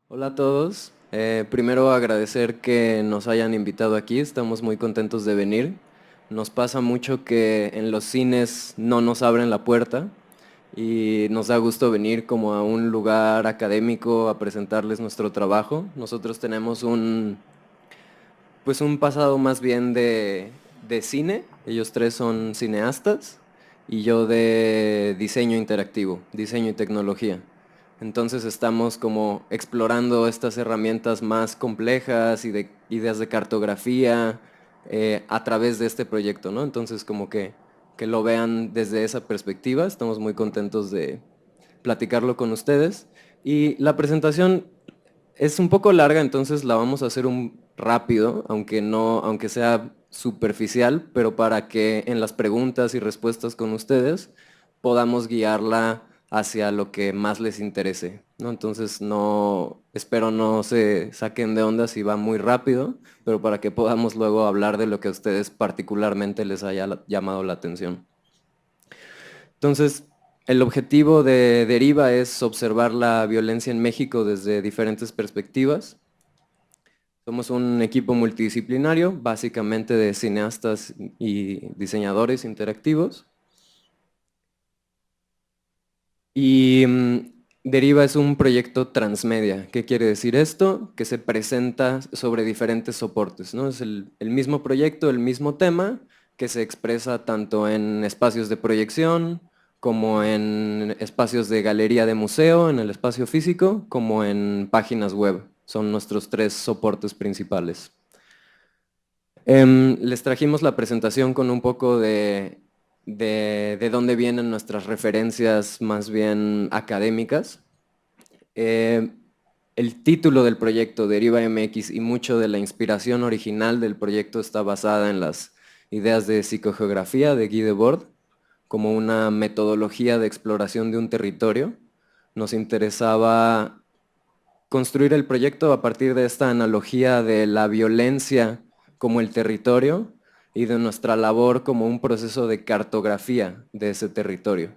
Hola a todos. Primero agradecer que nos hayan invitado aquí, estamos muy contentos de venir. Nos pasa mucho que en los cines no nos abren la puerta y nos da gusto venir como a un lugar académico a presentarles nuestro trabajo. Nosotros tenemos un pasado más bien de cine, ellos tres son cineastas y yo de diseño interactivo, diseño y tecnología. Entonces estamos como explorando estas herramientas más complejas y de ideas de cartografía a través de este proyecto, ¿no? Entonces como que lo vean desde esa perspectiva, estamos muy contentos de platicarlo con ustedes. Y la presentación es un poco larga, entonces la vamos a hacer un rápido, aunque no, aunque sea superficial, pero para que en las preguntas y respuestas con ustedes podamos guiarla hacia lo que más les interese, ¿no? Entonces no, espero no se saquen de onda si va muy rápido, pero para que podamos luego hablar de lo que a ustedes particularmente les haya llamado la atención. Entonces, el objetivo de Deriva es observar la violencia en México desde diferentes perspectivas. Somos un equipo multidisciplinario, básicamente de cineastas y diseñadores interactivos. Y Deriva es un proyecto transmedia. ¿Qué quiere decir esto? Que se presenta sobre diferentes soportes, ¿no? Es el mismo proyecto, el mismo tema, que se expresa tanto en espacios de proyección, como en espacios de galería de museo, en el espacio físico, como en páginas web. Son nuestros tres soportes principales. Les trajimos la presentación con un poco de dónde vienen nuestras referencias más bien académicas. Eh, el título del proyecto, Deriva MX, y mucho de la inspiración original del proyecto está basada en las ideas de psicogeografía de Guy Debord, como una metodología de exploración de un territorio. Nos interesaba construir el proyecto a partir de esta analogía de la violencia como el territorio y de nuestra labor como un proceso de cartografía de ese territorio.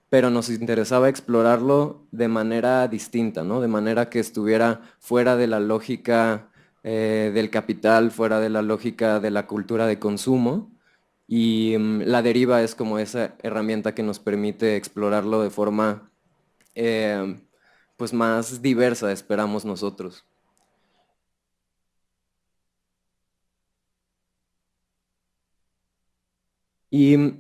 Pero nos interesaba explorarlo de manera distinta, ¿no? De manera que estuviera fuera de la lógica del capital, fuera de la lógica de la cultura de consumo. Y la deriva es como esa herramienta que nos permite explorarlo de forma eh, pues más diversa, esperamos nosotros. Y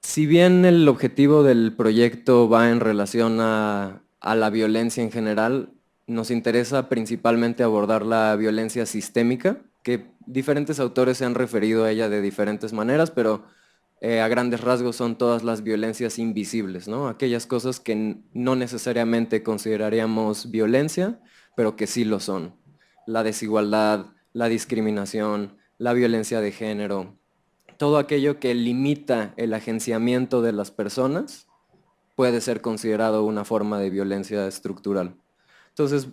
si bien el objetivo del proyecto va en relación a la violencia en general, nos interesa principalmente abordar la violencia sistémica, que diferentes autores se han referido a ella de diferentes maneras, pero a grandes rasgos son todas las violencias invisibles, ¿no? Aquellas cosas que no necesariamente consideraríamos violencia, pero que sí lo son. La desigualdad, la discriminación, la violencia de género, todo aquello que limita el agenciamiento de las personas puede ser considerado una forma de violencia estructural. Entonces,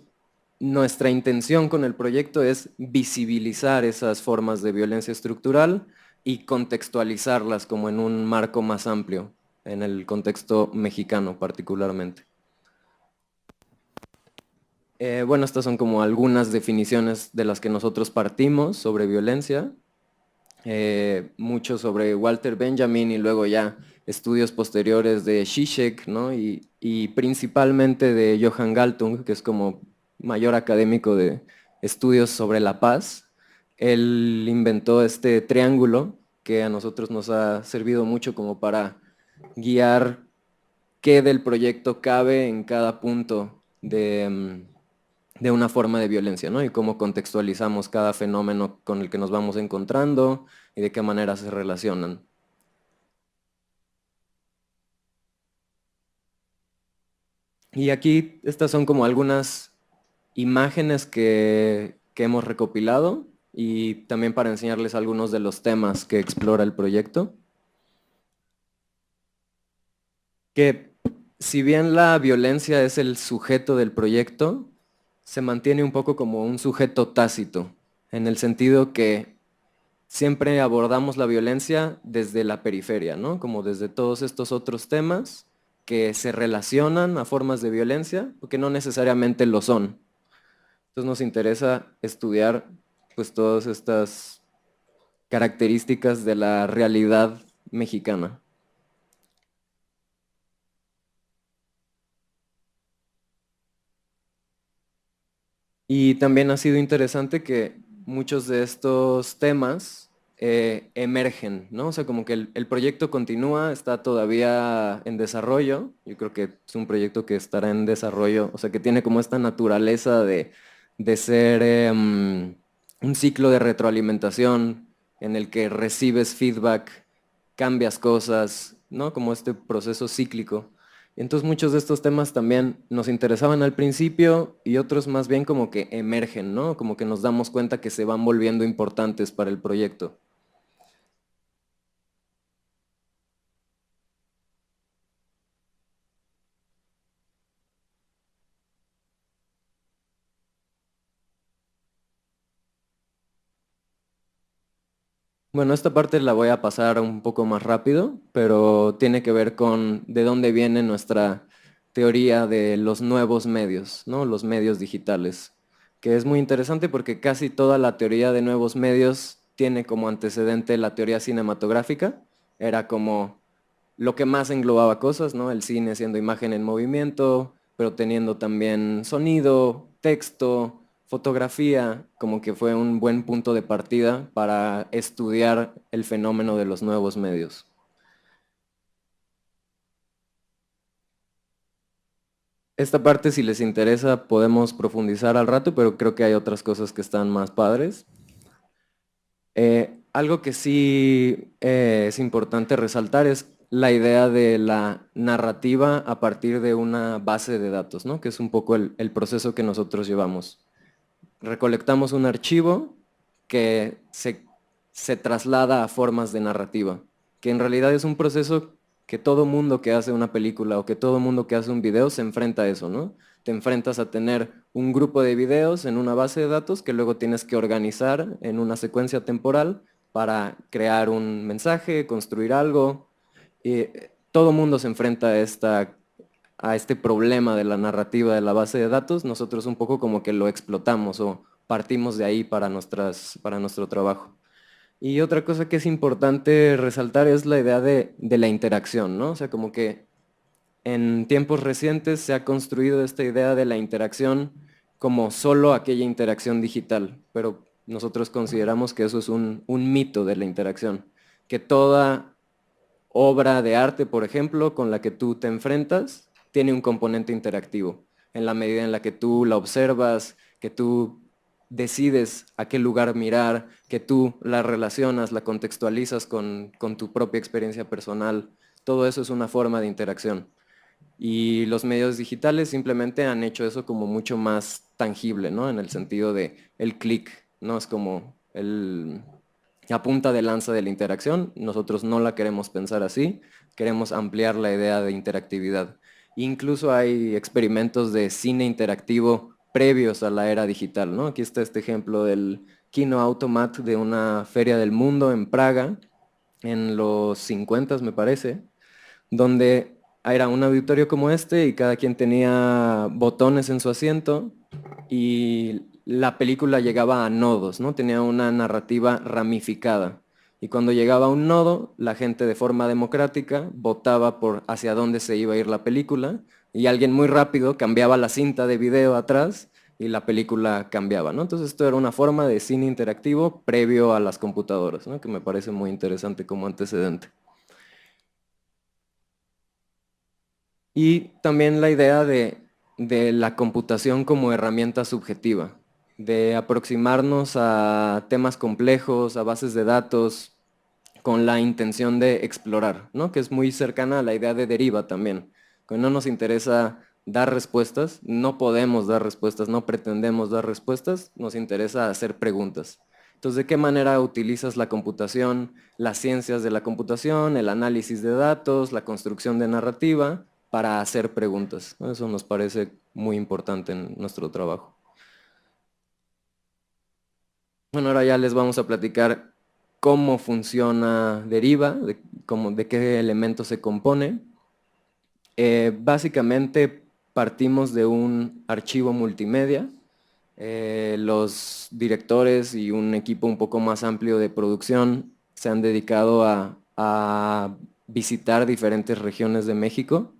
nuestra intención con el proyecto es visibilizar esas formas de violencia estructural y contextualizarlas como en un marco más amplio, en el contexto mexicano particularmente. Bueno, estas son como algunas definiciones de las que nosotros partimos sobre violencia. Mucho sobre Walter Benjamin y luego ya estudios posteriores de Zizek, ¿no? Y principalmente de Johann Galtung, que es como mayor académico de estudios sobre la paz. Él inventó este triángulo que a nosotros nos ha servido mucho como para guiar qué del proyecto cabe en cada punto de una forma de violencia, ¿no? Y cómo contextualizamos cada fenómeno con el que nos vamos encontrando y de qué manera se relacionan. Y aquí estas son como algunas imágenes que hemos recopilado y también para enseñarles algunos de los temas que explora el proyecto. Que si bien la violencia es el sujeto del proyecto, se mantiene un poco como un sujeto tácito, en el sentido que siempre abordamos la violencia desde la periferia, ¿no? Como desde todos estos otros temas que se relacionan a formas de violencia, porque no necesariamente lo son. Entonces nos interesa estudiar pues todas estas características de la realidad mexicana. Y también ha sido interesante que muchos de estos temas emergen, ¿no? O sea, como que el proyecto continúa, está todavía en desarrollo. Yo creo que es un proyecto que estará en desarrollo, o sea, que tiene como esta naturaleza de ser un ciclo de retroalimentación en el que recibes feedback, cambias cosas, ¿no? Como este proceso cíclico. Entonces muchos de estos temas también nos interesaban al principio y otros más bien como que emergen, ¿no? Como que nos damos cuenta que se van volviendo importantes para el proyecto. Bueno, esta parte la voy a pasar un poco más rápido, pero tiene que ver con de dónde viene nuestra teoría de los nuevos medios, ¿no? Los medios digitales, que es muy interesante porque casi toda la teoría de nuevos medios tiene como antecedente la teoría cinematográfica. Era como lo que más englobaba cosas, ¿no? El cine siendo imagen en movimiento, pero teniendo también sonido, texto, fotografía, como que fue un buen punto de partida para estudiar el fenómeno de los nuevos medios. Esta parte, si les interesa, podemos profundizar al rato, pero creo que hay otras cosas que están más padres. Algo que sí es importante resaltar es la idea de la narrativa a partir de una base de datos, ¿no? Que es un poco el proceso que nosotros llevamos. Recolectamos un archivo que se traslada a formas de narrativa, que en realidad es un proceso que todo mundo que hace una película o que todo mundo que hace un video se enfrenta a eso, ¿no? Te enfrentas a tener un grupo de videos en una base de datos que luego tienes que organizar en una secuencia temporal para crear un mensaje, construir algo. Y todo mundo se enfrenta a este problema de la narrativa de la base de datos. Nosotros un poco como que lo explotamos o partimos de ahí para nuestro trabajo. Y otra cosa que es importante resaltar es la idea de la interacción, ¿no? O sea, como que en tiempos recientes se ha construido esta idea de la interacción como solo aquella interacción digital, pero nosotros consideramos que eso es un mito de la interacción, que toda obra de arte, por ejemplo, con la que tú te enfrentas, tiene un componente interactivo, en la medida en la que tú la observas, que tú decides a qué lugar mirar, que tú la relacionas, la contextualizas con tu propia experiencia personal. Todo eso es una forma de interacción. Y los medios digitales simplemente han hecho eso como mucho más tangible, ¿no? En el sentido de el clic, ¿no? Es como la punta de lanza de la interacción. Nosotros no la queremos pensar así, queremos ampliar la idea de interactividad. Incluso hay experimentos de cine interactivo previos a la era digital, ¿no? Aquí está este ejemplo del Kino Automat de una feria del mundo en Praga, en los 50 me parece, donde era un auditorio como este y cada quien tenía botones en su asiento y la película llegaba a nodos, ¿no? Tenía una narrativa ramificada. Y cuando llegaba a un nodo, la gente de forma democrática votaba por hacia dónde se iba a ir la película y alguien muy rápido cambiaba la cinta de video atrás y la película cambiaba, ¿no? Entonces esto era una forma de cine interactivo previo a las computadoras, ¿no? Que me parece muy interesante como antecedente. Y también la idea de la computación como herramienta subjetiva, de aproximarnos a temas complejos, a bases de datos, con la intención de explorar, ¿no? Que es muy cercana a la idea de deriva también. Que no nos interesa dar respuestas, no podemos dar respuestas, no pretendemos dar respuestas, nos interesa hacer preguntas. Entonces, ¿de qué manera utilizas la computación, las ciencias de la computación, el análisis de datos, la construcción de narrativa para hacer preguntas? Eso nos parece muy importante en nuestro trabajo. Bueno, ahora ya les vamos a platicar cómo funciona Deriva, de qué elementos se compone. Básicamente partimos de un archivo multimedia Los directores y un equipo un poco más amplio de producción se han dedicado a visitar diferentes regiones de México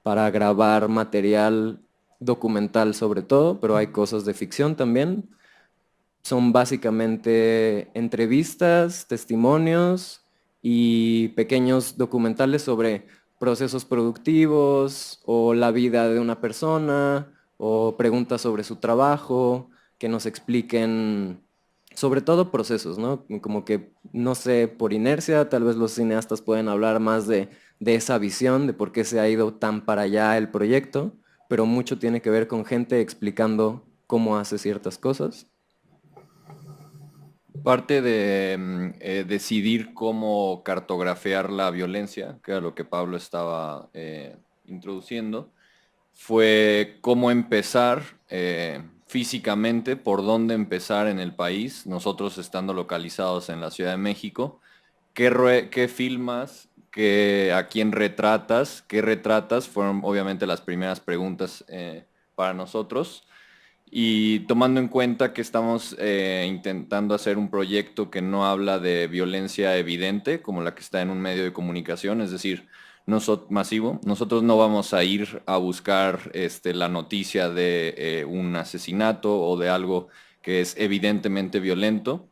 para grabar material documental sobre todo, pero hay cosas de ficción también. Son básicamente entrevistas, testimonios y pequeños documentales sobre procesos productivos o la vida de una persona o preguntas sobre su trabajo que nos expliquen sobre todo procesos, ¿no? Como que, no sé, por inercia, tal vez los cineastas pueden hablar más de esa visión, de por qué se ha ido tan para allá el proyecto, pero mucho tiene que ver con gente explicando cómo hace ciertas cosas. Parte de decidir cómo cartografiar la violencia, que era lo que Pablo estaba introduciendo, fue cómo empezar físicamente, por dónde empezar en el país, nosotros estando localizados en la Ciudad de México, qué filmas, a quién retratas, qué retratas, fueron obviamente las primeras preguntas para nosotros. Y tomando en cuenta que estamos intentando hacer un proyecto que no habla de violencia evidente, como la que está en un medio de comunicación, es decir, masivo, nosotros no vamos a ir a buscar la noticia de un asesinato o de algo que es evidentemente violento,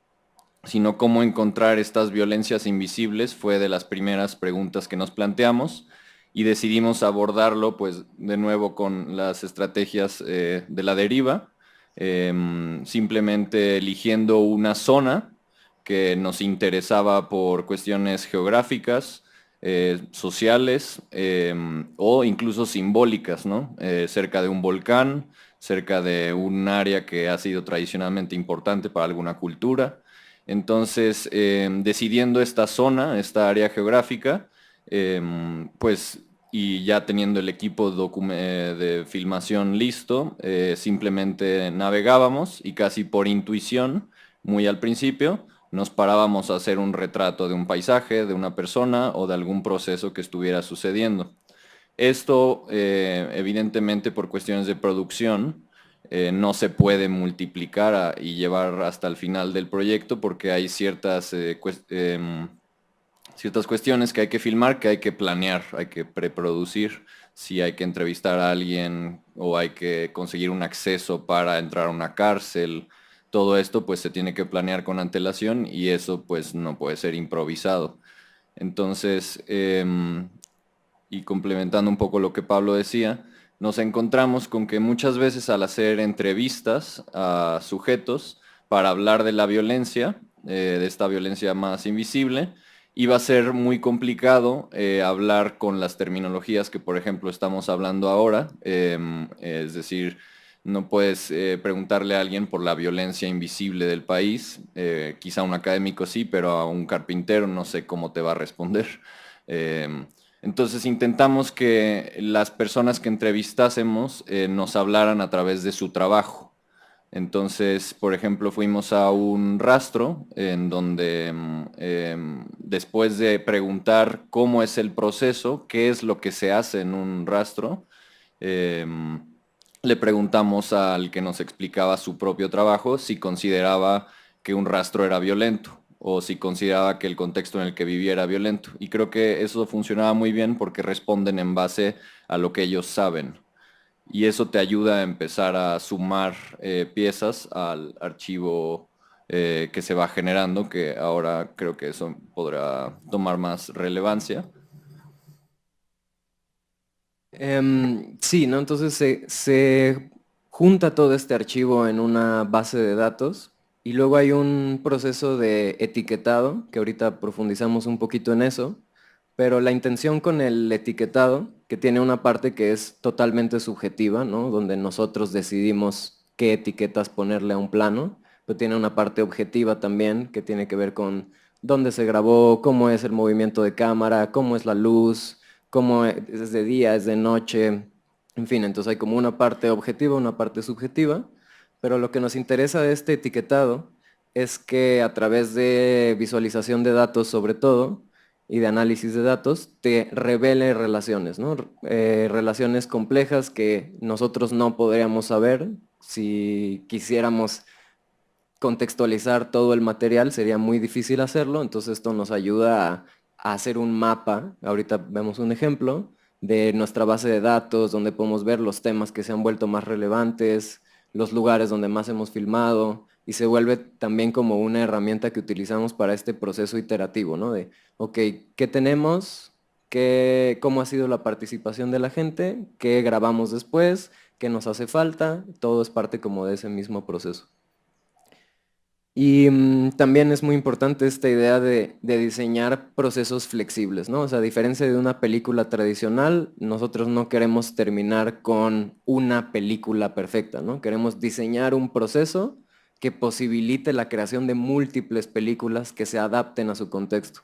sino cómo encontrar estas violencias invisibles fue de las primeras preguntas que nos planteamos y decidimos abordarlo pues de nuevo con las estrategias de la deriva, simplemente eligiendo una zona que nos interesaba por cuestiones geográficas, sociales o incluso simbólicas, ¿no? Cerca de un volcán, cerca de un área que ha sido tradicionalmente importante para alguna cultura. Entonces, decidiendo esta zona, esta área geográfica, pues, y ya teniendo el equipo de filmación listo, simplemente navegábamos y casi por intuición, muy al principio, nos parábamos a hacer un retrato de un paisaje, de una persona o de algún proceso que estuviera sucediendo. Esto, evidentemente, por cuestiones de producción, no se puede multiplicar y llevar hasta el final del proyecto porque hay ciertas cuestiones que hay que filmar, que hay que planear, hay que preproducir, si hay que entrevistar a alguien o hay que conseguir un acceso para entrar a una cárcel. Todo esto pues se tiene que planear con antelación y eso pues no puede ser improvisado. Entonces, y complementando un poco lo que Pablo decía, nos encontramos con que muchas veces al hacer entrevistas a sujetos para hablar de la violencia, de esta violencia más invisible, iba a ser muy complicado hablar con las terminologías que, por ejemplo, estamos hablando ahora, es decir, no puedes preguntarle a alguien por la violencia invisible del país, quizá a un académico sí, pero a un carpintero no sé cómo te va a responder. Em, entonces intentamos que las personas que entrevistásemos nos hablaran a través de su trabajo. Entonces, por ejemplo, fuimos a un rastro en donde después de preguntar cómo es el proceso, qué es lo que se hace en un rastro, em, le preguntamos al que nos explicaba su propio trabajo si consideraba que un rastro era violento o si consideraba que el contexto en el que vivía era violento. Y creo que eso funcionaba muy bien porque responden en base a lo que ellos saben. Y eso te ayuda a empezar a sumar piezas al archivo que se va generando, que ahora creo que eso podrá tomar más relevancia. Sí, ¿no? Entonces se junta todo este archivo en una base de datos y luego hay un proceso de etiquetado, que ahorita profundizamos un poquito en eso, pero la intención con el etiquetado, que tiene una parte que es totalmente subjetiva, ¿no? Donde nosotros decidimos qué etiquetas ponerle a un plano, pero tiene una parte objetiva también, que tiene que ver con dónde se grabó, cómo es el movimiento de cámara, cómo es la luz, cómo es de día, es de noche, en fin, entonces hay como una parte objetiva, una parte subjetiva, pero lo que nos interesa de este etiquetado es que a través de visualización de datos sobre todo y de análisis de datos te revele relaciones, ¿no? Relaciones complejas que nosotros no podríamos saber si quisiéramos contextualizar todo el material sería muy difícil hacerlo, entonces esto nos ayuda a hacer un mapa, ahorita vemos un ejemplo, de nuestra base de datos, donde podemos ver los temas que se han vuelto más relevantes, los lugares donde más hemos filmado, y se vuelve también como una herramienta que utilizamos para este proceso iterativo, ¿no? De, ok, ¿qué tenemos? ¿Cómo ha sido la participación de la gente? ¿Qué grabamos después? ¿Qué nos hace falta? Todo es parte como de ese mismo proceso. Y también es muy importante esta idea de diseñar procesos flexibles, ¿no? O sea, a diferencia de una película tradicional, nosotros no queremos terminar con una película perfecta, ¿no? Queremos diseñar un proceso que posibilite la creación de múltiples películas que se adapten a su contexto.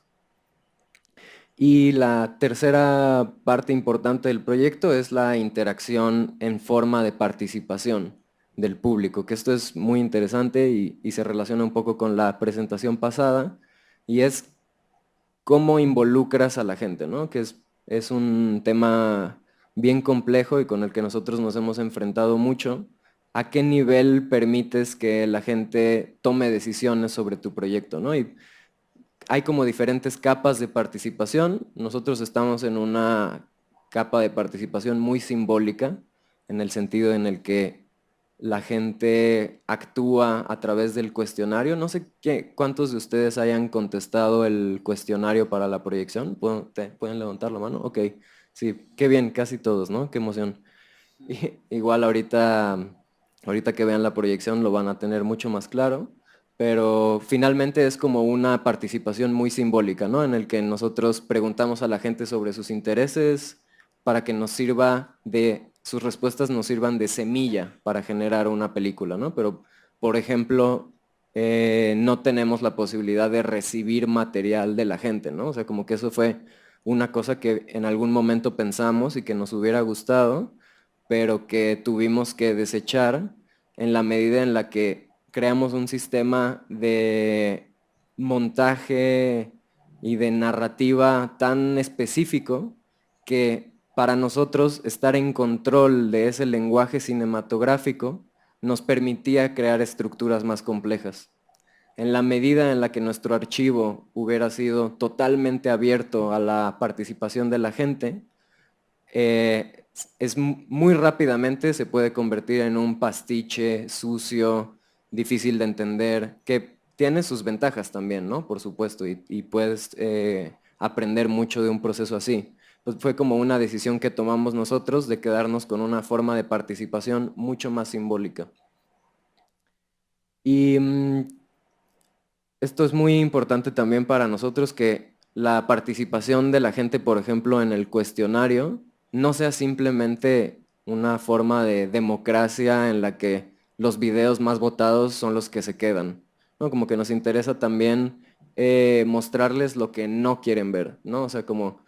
Y la tercera parte importante del proyecto es la interacción en forma de participación del público, que esto es muy interesante y se relaciona un poco con la presentación pasada, y es cómo involucras a la gente, ¿no? Que es un tema bien complejo y con el que nosotros nos hemos enfrentado mucho. ¿A qué nivel permites que la gente tome decisiones sobre tu proyecto, ¿no? Y hay como diferentes capas de participación. Nosotros estamos en una capa de participación muy simbólica, en el sentido en el que la gente actúa a través del cuestionario. No sé cuántos de ustedes hayan contestado el cuestionario para la proyección. ¿Pueden levantar la mano? Ok, sí, qué bien, casi todos, ¿no? Qué emoción. Igual ahorita que vean la proyección lo van a tener mucho más claro, pero finalmente es como una participación muy simbólica, ¿no? En el que nosotros preguntamos a la gente sobre sus intereses para que nos sirva sus respuestas nos sirvan de semilla para generar una película, ¿no? Pero, por ejemplo, no tenemos la posibilidad de recibir material de la gente, ¿no? O sea, como que eso fue una cosa que en algún momento pensamos y que nos hubiera gustado, pero que tuvimos que desechar en la medida en la que creamos un sistema de montaje y de narrativa tan específico que para nosotros estar en control de ese lenguaje cinematográfico nos permitía crear estructuras más complejas. En la medida en la que nuestro archivo hubiera sido totalmente abierto a la participación de la gente, muy rápidamente se puede convertir en un pastiche sucio, difícil de entender, que tiene sus ventajas también, ¿no? Por supuesto, y puedes aprender mucho de un proceso así. Pues fue como una decisión que tomamos nosotros de quedarnos con una forma de participación mucho más simbólica. Y esto es muy importante también para nosotros, que la participación de la gente, por ejemplo, en el cuestionario, no sea simplemente una forma de democracia en la que los videos más votados son los que se quedan, ¿no? Como que nos interesa también mostrarles lo que no quieren ver, ¿no? O sea, como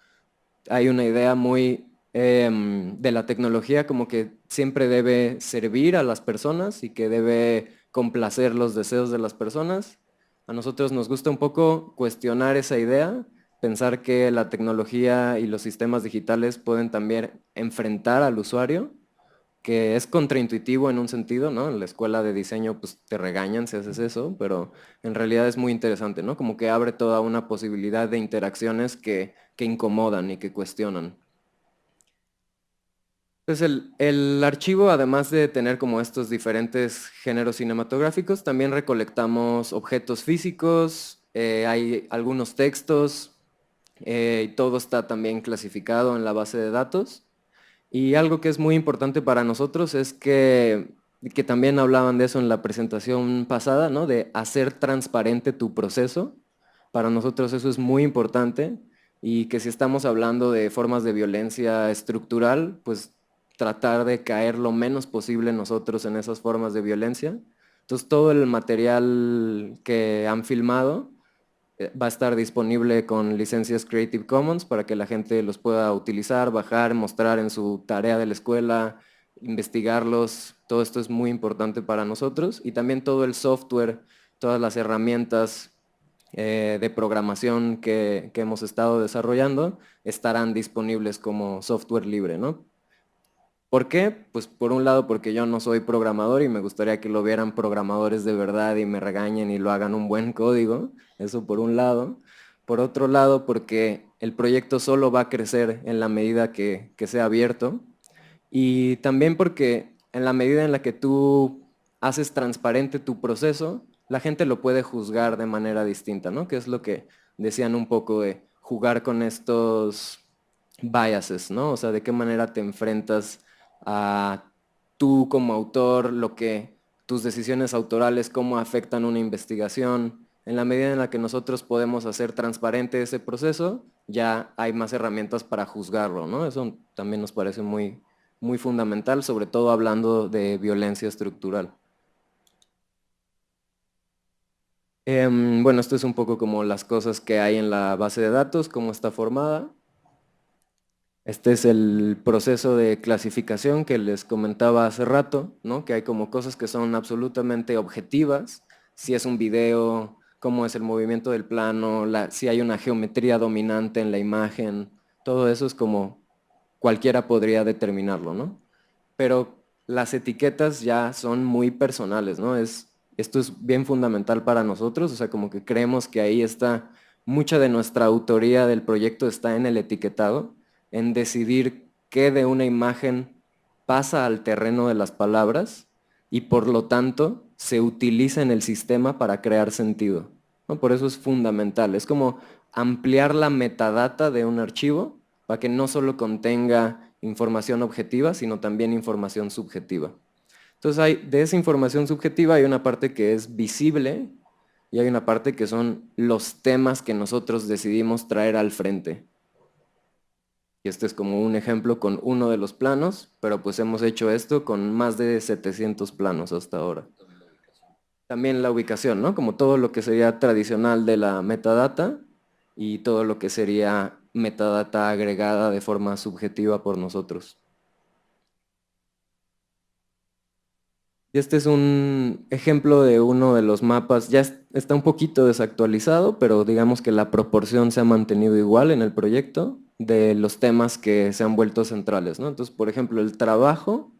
hay una idea muy de la tecnología como que siempre debe servir a las personas y que debe complacer los deseos de las personas. A nosotros nos gusta un poco cuestionar esa idea, pensar que la tecnología y los sistemas digitales pueden también enfrentar al usuario, que es contraintuitivo en un sentido, ¿no? En la escuela de diseño pues te regañan si haces eso, pero en realidad es muy interesante, ¿no? Como que abre toda una posibilidad de interacciones que incomodan y que cuestionan. Entonces el archivo, además de tener como estos diferentes géneros cinematográficos, también recolectamos objetos físicos, hay algunos textos, y todo está también clasificado en la base de datos. Y algo que es muy importante para nosotros es que también hablaban de eso en la presentación pasada, ¿no? De hacer transparente tu proceso. Para nosotros eso es muy importante, y que si estamos hablando de formas de violencia estructural, pues tratar de caer lo menos posible nosotros en esas formas de violencia. Entonces todo el material que han filmado va a estar disponible con licencias Creative Commons para que la gente los pueda utilizar, bajar, mostrar en su tarea de la escuela, investigarlos. Todo esto es muy importante para nosotros, y también todo el software, todas las herramientas de programación que hemos estado desarrollando estarán disponibles como software libre, ¿no? ¿Por qué? Pues por un lado porque yo no soy programador y me gustaría que lo vieran programadores de verdad y me regañen y lo hagan un buen código, eso por un lado. Por otro lado porque el proyecto solo va a crecer en la medida que sea abierto y también porque en la medida en la que tú haces transparente tu proceso, la gente lo puede juzgar de manera distinta, ¿no? Que es lo que decían un poco de jugar con estos biases, ¿no? O sea, de qué manera te enfrentas a tú como autor, lo que tus decisiones autorales, cómo afectan una investigación. En la medida en la que nosotros podemos hacer transparente ese proceso, ya hay más herramientas para juzgarlo, ¿no? Eso también nos parece muy fundamental, sobre todo hablando de violencia estructural. Bueno, esto es un poco como las cosas que hay en la base de datos, cómo está formada. Este es el proceso de clasificación que les comentaba hace rato, ¿no? Que hay como cosas que son absolutamente objetivas, si es un video, cómo es el movimiento del plano, si hay una geometría dominante en la imagen, todo eso es como cualquiera podría determinarlo, ¿no? Pero las etiquetas ya son muy personales, ¿no? Esto es bien fundamental para nosotros, o sea, como que creemos que ahí está, mucha de nuestra autoría del proyecto está en el etiquetado, en decidir qué de una imagen pasa al terreno de las palabras y por lo tanto se utiliza en el sistema para crear sentido, ¿no? Por eso es fundamental, es como ampliar la metadata de un archivo para que no solo contenga información objetiva, sino también información subjetiva. Entonces de esa información subjetiva hay una parte que es visible y hay una parte que son los temas que nosotros decidimos traer al frente. Y este es como un ejemplo con uno de los planos, pero pues hemos hecho esto con más de 700 planos hasta ahora. También la ubicación, ¿no? Como todo lo que sería tradicional de la metadata y todo lo que sería metadata agregada de forma subjetiva por nosotros. Y este es un ejemplo de uno de los mapas, ya está un poquito desactualizado, pero digamos que la proporción se ha mantenido igual en el proyecto de los temas que se han vuelto centrales, ¿no? Entonces, por ejemplo, el trabajo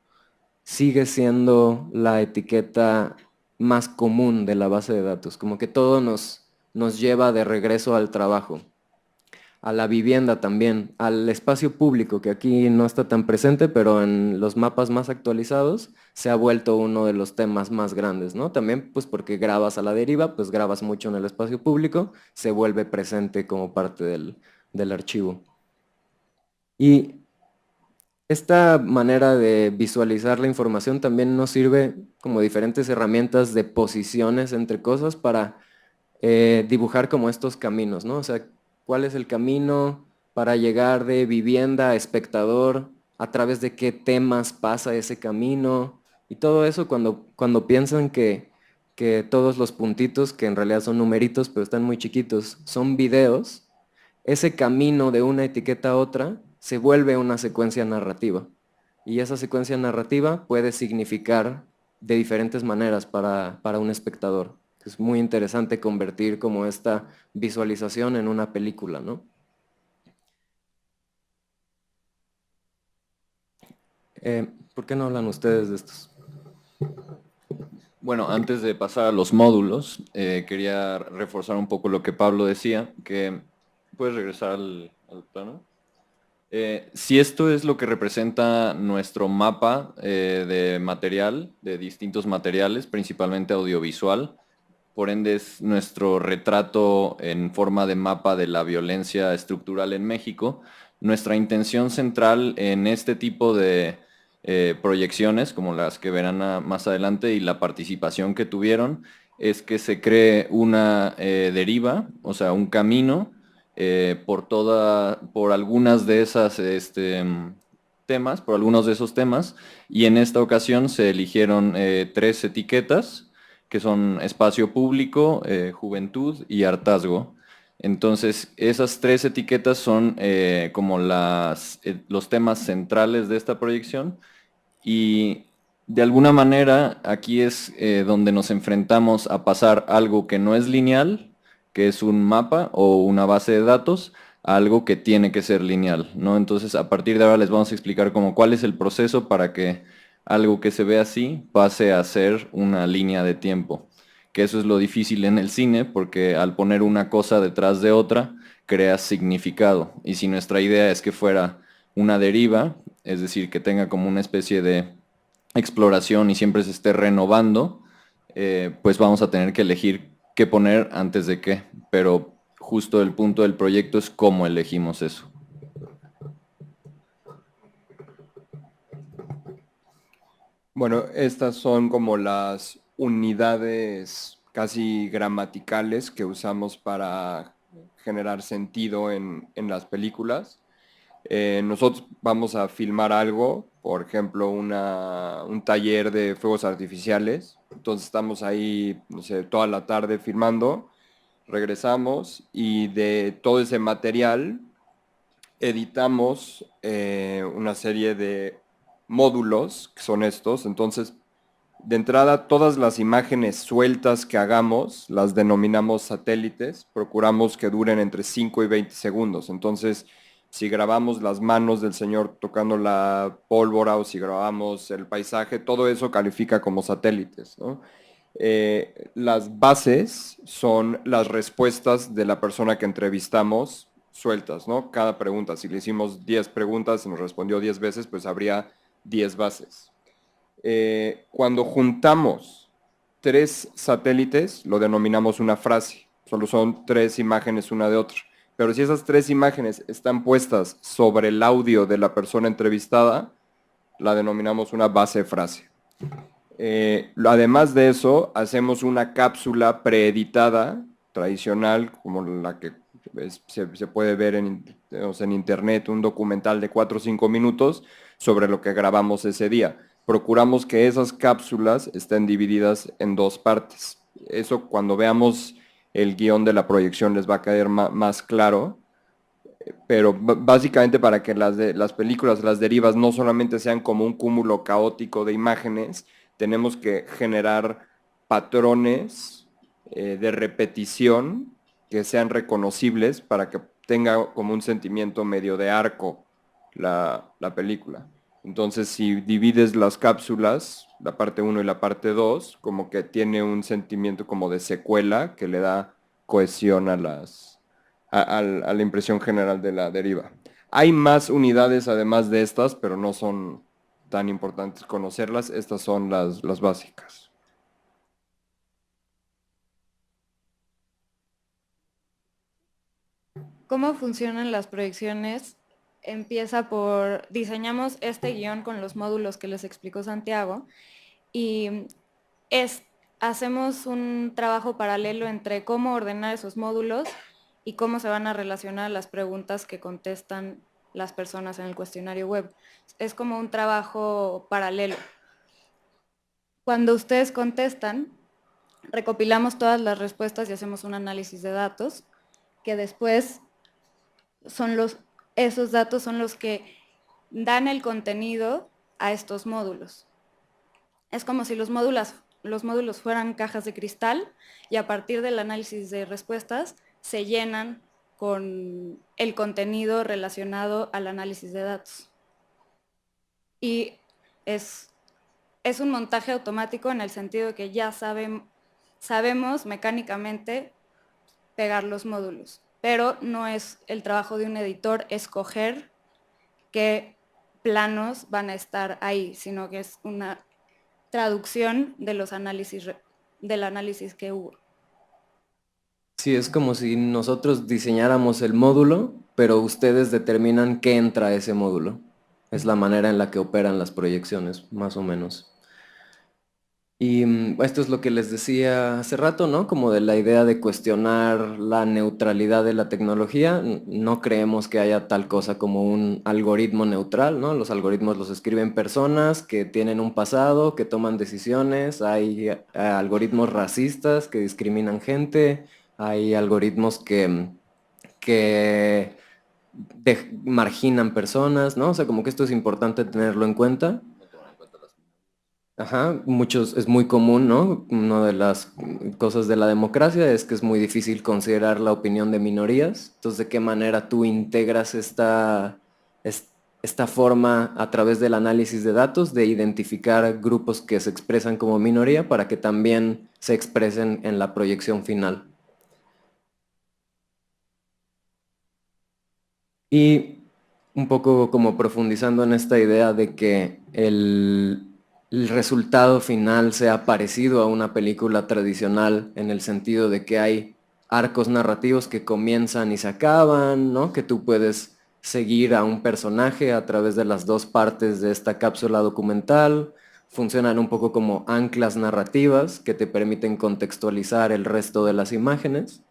sigue siendo la etiqueta más común de la base de datos, como que todo nos lleva de regreso al trabajo, a la vivienda también, al espacio público, que aquí no está tan presente, pero en los mapas más actualizados se ha vuelto uno de los temas más grandes, ¿no? También pues porque grabas a la deriva, pues grabas mucho en el espacio público, se vuelve presente como parte del archivo. Y esta manera de visualizar la información también nos sirve como diferentes herramientas de posiciones entre cosas para dibujar como estos caminos, ¿no? O sea, ¿cuál es el camino para llegar de vivienda a espectador? ¿A través de qué temas pasa ese camino? Y todo eso cuando piensan que todos los puntitos, que en realidad son numeritos, pero están muy chiquitos, son videos, ese camino de una etiqueta a otra se vuelve una secuencia narrativa. Y esa secuencia narrativa puede significar de diferentes maneras para un espectador. Es muy interesante convertir como esta visualización en una película, ¿no? ¿Por qué no hablan ustedes de estos? Bueno, antes de pasar a los módulos, quería reforzar un poco lo que Pablo decía, que puedes regresar al plano. Si esto es lo que representa nuestro mapa de material, de distintos materiales, principalmente audiovisual, por ende es nuestro retrato en forma de mapa de la violencia estructural en México. Nuestra intención central en este tipo de proyecciones, como las que verán más adelante, y la participación que tuvieron, es que se cree una deriva, o sea, un camino por algunas de esas temas, por algunos de esos temas, y en esta ocasión se eligieron 3 etiquetas, que son espacio público, juventud y hartazgo. Entonces, esas 3 etiquetas son como los temas centrales de esta proyección y de alguna manera aquí es donde nos enfrentamos a pasar algo que no es lineal, que es un mapa o una base de datos, a algo que tiene que ser lineal, ¿no? Entonces, a partir de ahora les vamos a explicar como cuál es el proceso para que algo que se ve así pase a ser una línea de tiempo. Que eso es lo difícil en el cine, porque al poner una cosa detrás de otra, creas significado. Y si nuestra idea es que fuera una deriva, es decir, que tenga como una especie de exploración y siempre se esté renovando, pues vamos a tener que elegir qué poner antes de qué. Pero justo el punto del proyecto es cómo elegimos eso. Bueno, estas son como las unidades casi gramaticales que usamos para generar sentido en las películas. Nosotros vamos a filmar algo, por ejemplo, un taller de fuegos artificiales. Entonces estamos ahí, no sé, toda la tarde filmando, regresamos y de todo ese material editamos una serie de módulos, que son estos. Entonces, de entrada, todas las imágenes sueltas que hagamos las denominamos satélites. Procuramos que duren entre 5 y 20 segundos. Entonces, si grabamos las manos del señor tocando la pólvora o si grabamos el paisaje, todo eso califica como satélites, ¿no? Las bases son las respuestas de la persona que entrevistamos sueltas, ¿no? Cada pregunta, si le hicimos 10 preguntas y nos respondió 10 veces, pues habría 10 bases. Cuando juntamos 3 satélites, lo denominamos una frase. Solo son 3 imágenes una de otra. Pero si esas 3 imágenes están puestas sobre el audio de la persona entrevistada, la denominamos una base frase. Además de eso, hacemos una cápsula preeditada, tradicional, como la que se puede ver en internet, un documental de 4 o 5 minutos sobre lo que grabamos ese día. Procuramos que esas cápsulas estén divididas en 2 partes. Eso cuando veamos el guión de la proyección les va a caer más claro, pero básicamente para que las películas, las derivas, no solamente sean como un cúmulo caótico de imágenes, tenemos que generar patrones de repetición que sean reconocibles para que tenga como un sentimiento medio de arco la película. Entonces, si divides las cápsulas, la parte uno y la parte 2, como que tiene un sentimiento como de secuela que le da cohesión a la impresión general de la deriva. Hay más unidades además de estas, pero no son tan importantes conocerlas. Estas son las básicas. ¿Cómo funcionan las proyecciones? Empieza por, diseñamos este guión con los módulos que les explicó Santiago y hacemos un trabajo paralelo entre cómo ordenar esos módulos y cómo se van a relacionar las preguntas que contestan las personas en el cuestionario web. Es como un trabajo paralelo. Cuando ustedes contestan, recopilamos todas las respuestas y hacemos un análisis de datos que después esos datos son los que dan el contenido a estos módulos. Es como si los módulos fueran cajas de cristal y a partir del análisis de respuestas se llenan con el contenido relacionado al análisis de datos. Y es un montaje automático en el sentido de que ya sabemos mecánicamente pegar los módulos, pero no es el trabajo de un editor escoger qué planos van a estar ahí, sino que es una traducción de del análisis que hubo. Sí, es como si nosotros diseñáramos el módulo, pero ustedes determinan qué entra a ese módulo. Es la manera en la que operan las proyecciones, más o menos. Y esto es lo que les decía hace rato, ¿no? Como de la idea de cuestionar la neutralidad de la tecnología. No creemos que haya tal cosa como un algoritmo neutral, ¿no? Los algoritmos los escriben personas que tienen un pasado, que toman decisiones. Hay algoritmos racistas que discriminan gente. Hay algoritmos que marginan personas, ¿no? O sea, como que esto es importante tenerlo en cuenta. Ajá, es muy común, ¿no? Una de las cosas de la democracia es que es muy difícil considerar la opinión de minorías. Entonces, ¿de qué manera tú integras esta forma a través del análisis de datos de identificar grupos que se expresan como minoría para que también se expresen en la proyección final? Y un poco como profundizando en esta idea de que el resultado final sea parecido a una película tradicional en el sentido de que hay arcos narrativos que comienzan y se acaban, ¿no? Que tú puedes seguir a un personaje a través de las dos partes de esta cápsula documental. Funcionan un poco como anclas narrativas que te permiten contextualizar el resto de las imágenes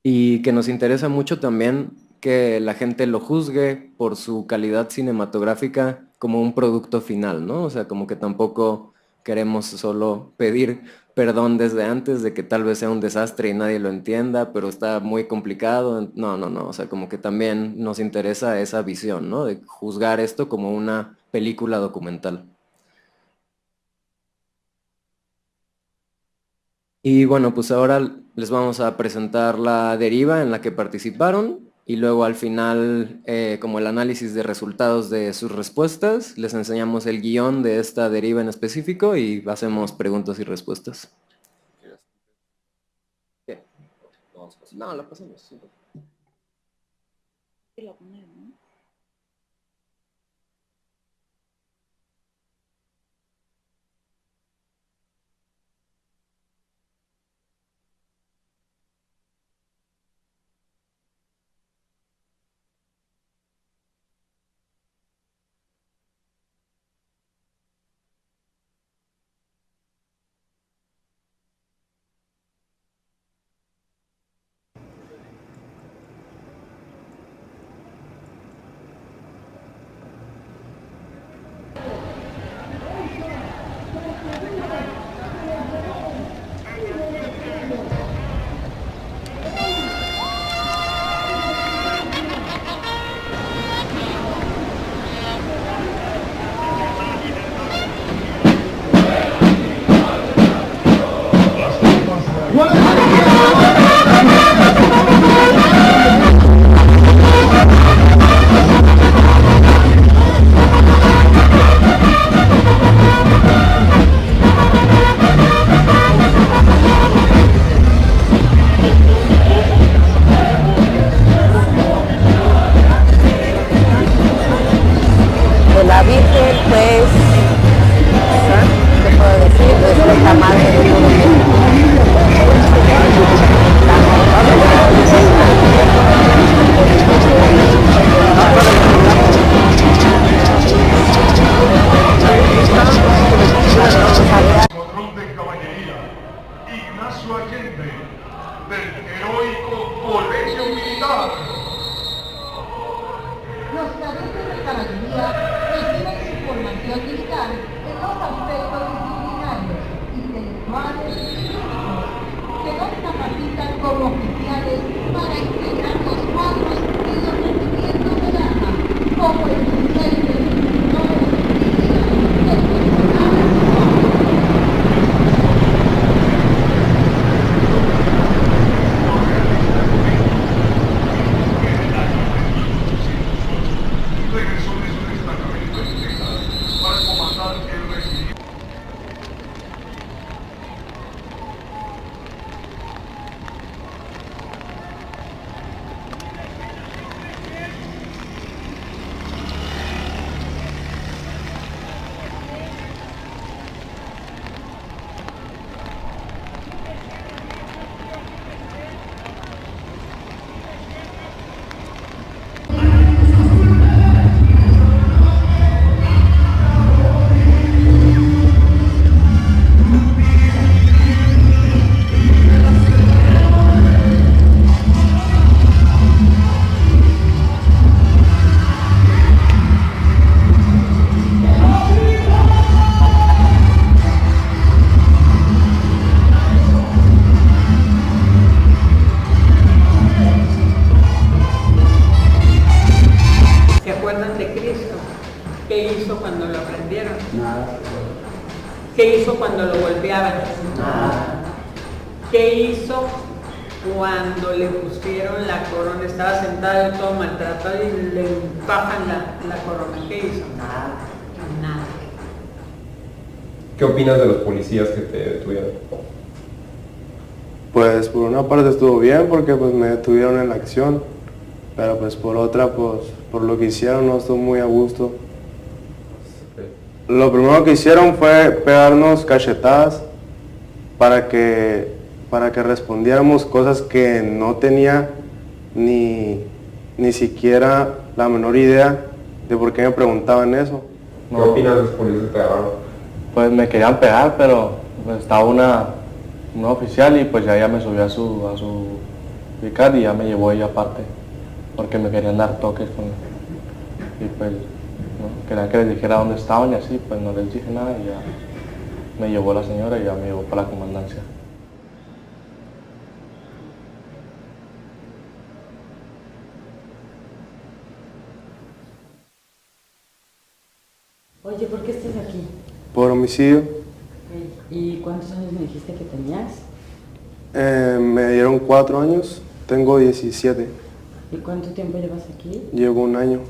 y que nos interesa mucho también que la gente lo juzgue por su calidad cinematográfica como un producto final, ¿no? O sea, como que tampoco queremos solo pedir perdón desde antes de que tal vez sea un desastre y nadie lo entienda, pero está muy complicado. No, no, no, o sea, como que también nos interesa esa visión, ¿no? De juzgar esto como una película documental. Y bueno, pues ahora les vamos a presentar la deriva en la que participaron y luego al final, como el análisis de resultados de sus respuestas, les enseñamos el guión de esta deriva en específico y hacemos preguntas y respuestas. ¿Qué? No, la pasamos. De la Virgen, pues, ¿qué puedo decir? Es la madre de todo Escuadrón de Caballería, Ignacio Allende, del heroico Colegio Militar. Los cadetes de caballería reciben su formación militar en los aspectos disciplinarios, intelectuales y físicos, que los capacitan como oficiales para integrar los cuadros y los rendimientos del arma, como el presidente, instructores, vigilantes, el personal Regresó de su destacamento en Texas para comandar el regimiento. ¿Qué hizo cuando lo golpeaban? ¿Qué hizo cuando le pusieron la corona? Estaba sentado y todo maltratado y le bajan la corona. ¿Qué hizo? Nada. ¿Qué opinas de los policías que te detuvieron? Pues por una parte estuvo bien porque pues me detuvieron en la acción, pero pues por otra, pues por lo que hicieron no estuvo muy a gusto. Lo primero que hicieron fue pegarnos cachetadas para que respondiéramos cosas que no tenía ni siquiera la menor idea de por qué me preguntaban eso. ¿Qué opinas de los policías que te agarraron? Pues me querían pegar, pero pues, estaba una oficial y pues ya ella me subió a su picar y ya me llevó ella aparte, porque me querían dar toques y pues ¿no? Querían que les dijera dónde estaban y así, pues no les dije nada y ya me llevó la señora y ya me llevó para la comandancia. Oye, ¿por qué estás aquí? Por homicidio. ¿Y cuántos años me dijiste que tenías? Me dieron 4 años, tengo 17. ¿Y cuánto tiempo llevas aquí? Llevo 1 año.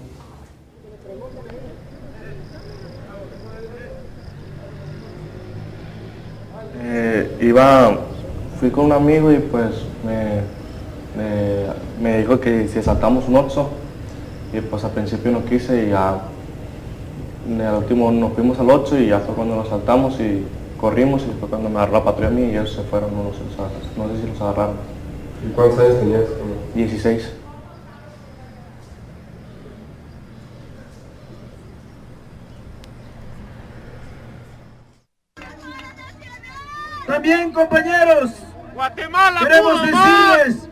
Fui con un amigo y pues me dijo que si asaltamos un Oxxo y pues al principio no quise y ya al último nos fuimos al Oxxo y ya fue cuando nos asaltamos y corrimos y fue cuando me agarró la patrulla a mí y ellos se fueron, no sé si los agarraron. ¿Y cuántos años tenías? 16. También, compañeros, Guatemala, queremos decirles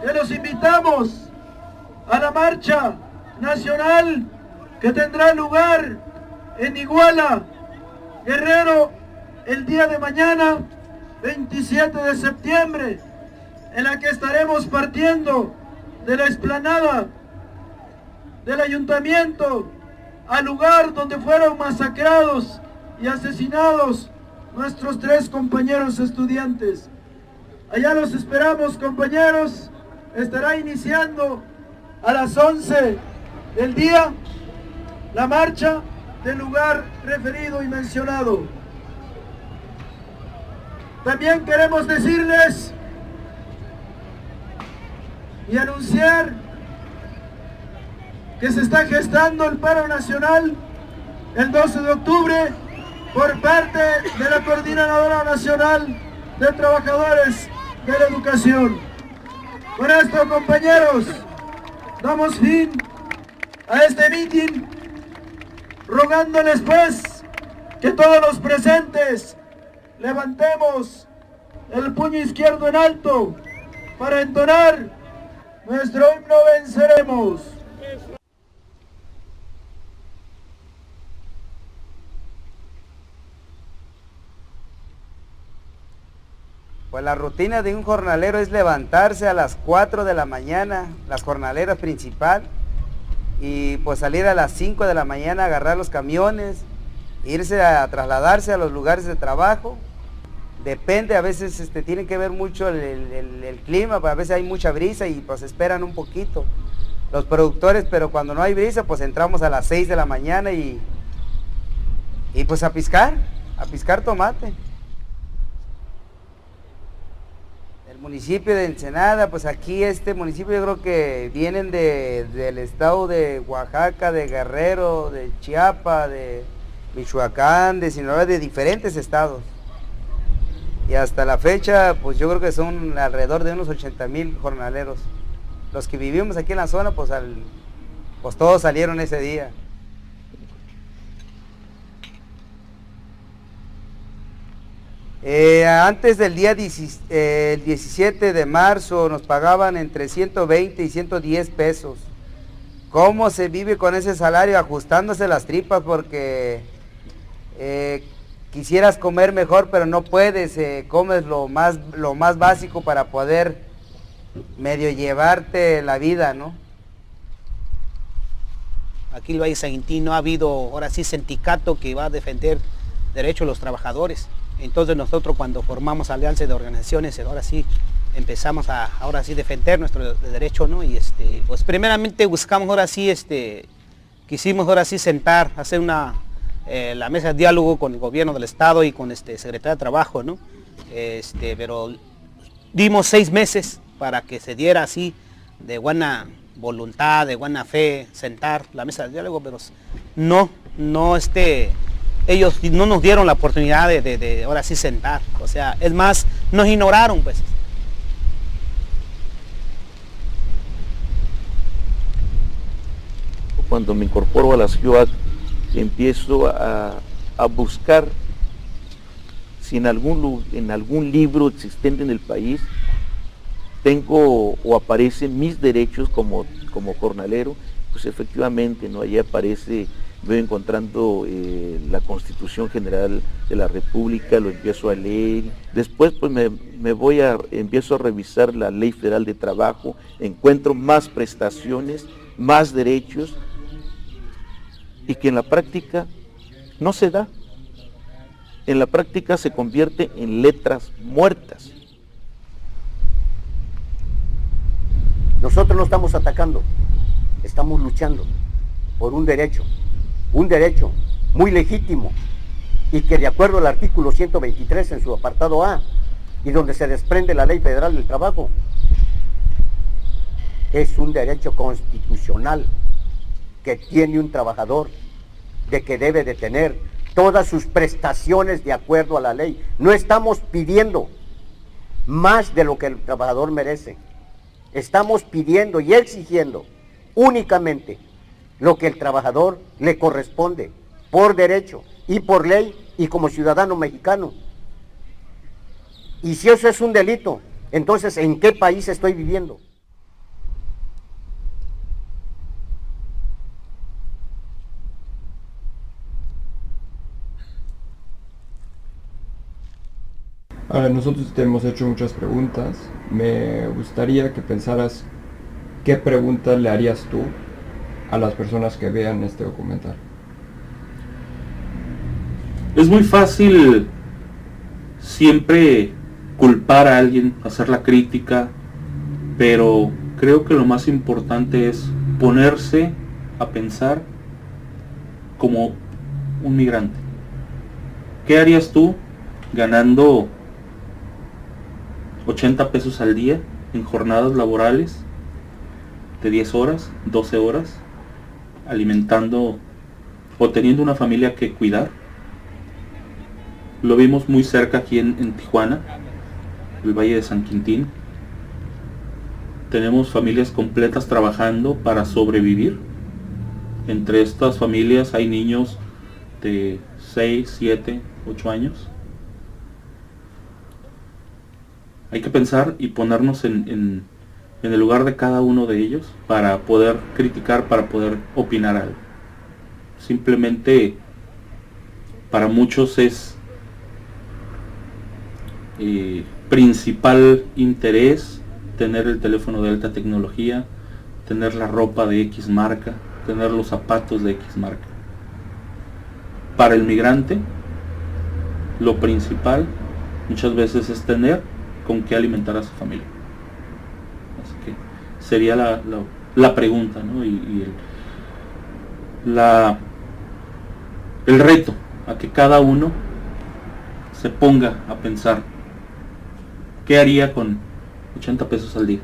que los invitamos a la marcha nacional que tendrá lugar en Iguala, Guerrero, el día de mañana, 27 de septiembre, en la que estaremos partiendo de la explanada del ayuntamiento al lugar donde fueron masacrados y asesinados nuestros 3 compañeros estudiantes. Allá los esperamos, compañeros. Estará iniciando a las 11 del día la marcha del lugar referido y mencionado. También queremos decirles y anunciar que se está gestando el paro nacional el 12 de octubre por parte de la Coordinadora Nacional de Trabajadores de la Educación. Con esto, compañeros, damos fin a este mitin, rogándoles pues que todos los presentes levantemos el puño izquierdo en alto para entonar nuestro himno Venceremos. Pues la rutina de un jornalero es levantarse a las 4 de la mañana, las jornaleras principal, y pues salir a las 5 de la mañana, agarrar los camiones, irse a trasladarse a los lugares de trabajo. Depende, a veces tiene que ver mucho el clima, pues a veces hay mucha brisa y pues esperan un poquito los productores, pero cuando no hay brisa pues entramos a las 6 de la mañana y pues a piscar tomate. El municipio de Ensenada, pues aquí este municipio yo creo que vienen del estado de Oaxaca, de Guerrero, de Chiapas, de Michoacán, de Sinaloa, de diferentes estados. Y hasta la fecha, pues yo creo que son alrededor de unos 80,000 jornaleros. Los que vivimos aquí en la zona, pues todos salieron ese día. Antes del día 17 de marzo nos pagaban entre 120 y 110 pesos. ¿Cómo se vive con ese salario? Ajustándose las tripas porque quisieras comer mejor, pero no puedes, comes lo más básico para poder medio llevarte la vida, ¿no? Aquí en el Valle Saguintín no ha habido, ahora sí, sindicato que va a defender derechos de los trabajadores. Entonces nosotros cuando formamos alianza de organizaciones, ahora sí empezamos a defender nuestro derecho, ¿no? Y pues primeramente buscamos quisimos sentar, hacer la mesa de diálogo con el gobierno del estado y con Secretaría de Trabajo, ¿no? Pero dimos 6 meses para que se diera así de buena voluntad, de buena fe, sentar la mesa de diálogo, pero ellos no nos dieron la oportunidad de ahora sí sentar, o sea, es más, nos ignoraron, pues. Cuando me incorporo a la ciudad, empiezo a buscar si en algún libro existente en el país tengo o aparecen mis derechos como jornalero, pues efectivamente, ¿no? Allí aparece, voy encontrando la Constitución General de la República, lo empiezo a leer, después pues empiezo a revisar la Ley Federal de Trabajo, encuentro más prestaciones, más derechos, y que en la práctica no se da. En la práctica se convierte en letras muertas. Nosotros no estamos atacando, estamos luchando por un derecho muy legítimo y que de acuerdo al artículo 123 en su apartado A y donde se desprende la Ley Federal del Trabajo, es un derecho constitucional que tiene un trabajador, de que debe de tener todas sus prestaciones de acuerdo a la ley. No estamos pidiendo más de lo que el trabajador merece. Estamos pidiendo y exigiendo únicamente lo que el trabajador le corresponde por derecho y por ley y como ciudadano mexicano. Y si eso es un delito, entonces ¿en qué país estoy viviendo? Ahora, nosotros te hemos hecho muchas preguntas. Me gustaría que pensaras qué preguntas le harías tú a las personas que vean este documental. Es muy fácil siempre culpar a alguien, hacer la crítica, pero creo que lo más importante es ponerse a pensar como un migrante. ¿Qué harías tú ganando 80 pesos al día en jornadas laborales de 10 horas, 12 horas, alimentando o teniendo una familia que cuidar? Lo vimos muy cerca aquí en Tijuana, el Valle de San Quintín. Tenemos familias completas trabajando para sobrevivir. Entre estas familias hay niños de 6, 7, 8 años. Hay que pensar y ponernos en el lugar de cada uno de ellos para poder criticar, para poder opinar algo. Simplemente para muchos es principal interés tener el teléfono de alta tecnología, tener la ropa de X marca, tener los zapatos de X marca. Para el migrante, lo principal muchas veces es tener con qué alimentar a su familia. Así que sería la pregunta, ¿no? y el reto a que cada uno se ponga a pensar qué haría con 80 pesos al día.